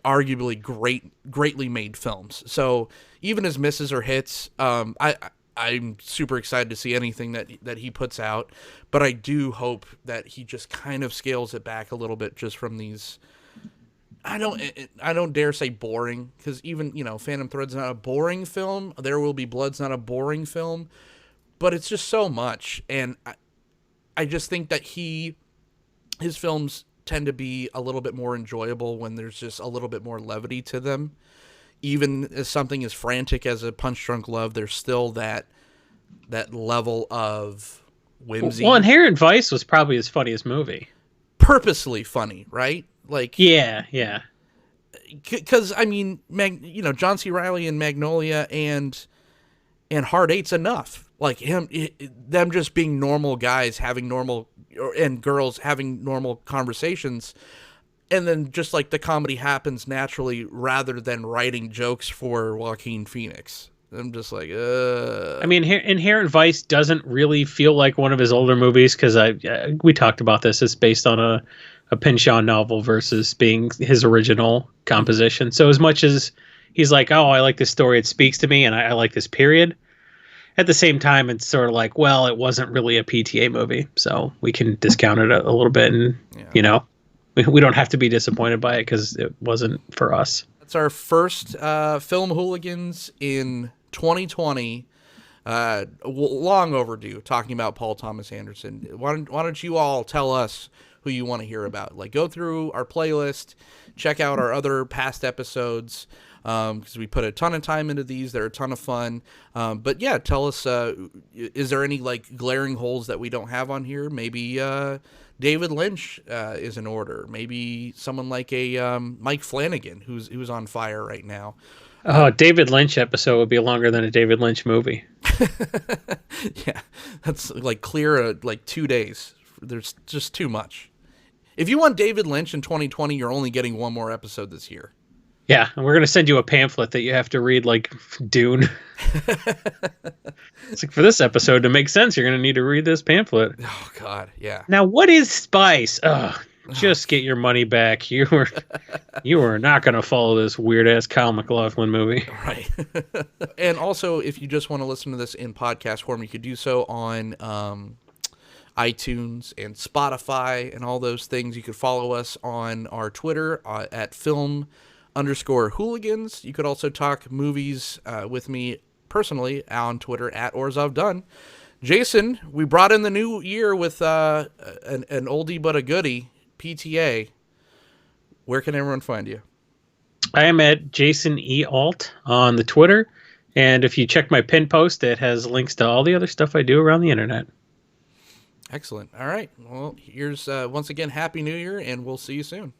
D: arguably greatly made films. So even his misses or hits, I'm super excited to see anything that he puts out, but I do hope that he just kind of scales it back a little bit, just from these. I don't dare say boring, because even, Phantom Thread's not a boring film. There Will Be Blood's not a boring film, but it's just so much. And I just think that his films tend to be a little bit more enjoyable when there's just a little bit more levity to them. Even as something as frantic as a Punch Drunk Love, there's still that level of whimsy.
C: Well, Inherent Vice was probably his funniest movie.
D: Purposely funny, right? Like,
C: yeah.
D: Because I mean, John C. Reilly and Magnolia and Heart 8's enough. Like them just being normal guys having normal, and girls having normal conversations, and then just like the comedy happens naturally rather than writing jokes for Joaquin Phoenix. I'm just like, I
C: mean, Inherent Vice doesn't really feel like one of his older movies, because we talked about this. It's based on a Pynchon novel versus being his original composition. So as much as he's like, oh, I like this story, it speaks to me, and I like this period, at the same time, it's sort of like, well, it wasn't really a PTA movie, so we can discount it a little bit, and, we don't have to be disappointed by it because it wasn't for us.
D: That's our first Film Hooligans in 2020. Long overdue, talking about Paul Thomas Anderson. Why don't you all tell us who you want to hear about. Like, go through our playlist, check out our other past episodes, because we put a ton of time into these. They're a ton of fun. But yeah, tell us, is there any like glaring holes that we don't have on here? Maybe David Lynch is in order. Maybe someone like a Mike Flanagan, who's on fire right now.
C: Oh, David Lynch episode would be longer than a David Lynch movie.
D: Yeah, that's like clear like 2 days. There's just too much. If you want David Lynch in 2020, you're only getting one more episode this year.
C: Yeah, and we're going to send you a pamphlet that you have to read like Dune. It's like, for this episode to make sense, you're going to need to read this pamphlet.
D: Oh, God, yeah.
C: Now, what is spice? Ugh, just get your money back. You were not going to follow this weird-ass Kyle MacLachlan movie.
D: Right. And also, if you just want to listen to this in podcast form, you could do so on iTunes and Spotify and all those things. You could follow us on our Twitter at film_hooligans. You could also talk movies with me personally on Twitter at OrzovDone. Jason, we brought in the new year with an oldie but a goodie, PTA. Where can everyone find you?
C: I am at Jason E. Alt on the Twitter. And if you check my pin post, it has links to all the other stuff I do around the internet.
D: Excellent. All right. Well, here's once again, Happy New Year, and we'll see you soon.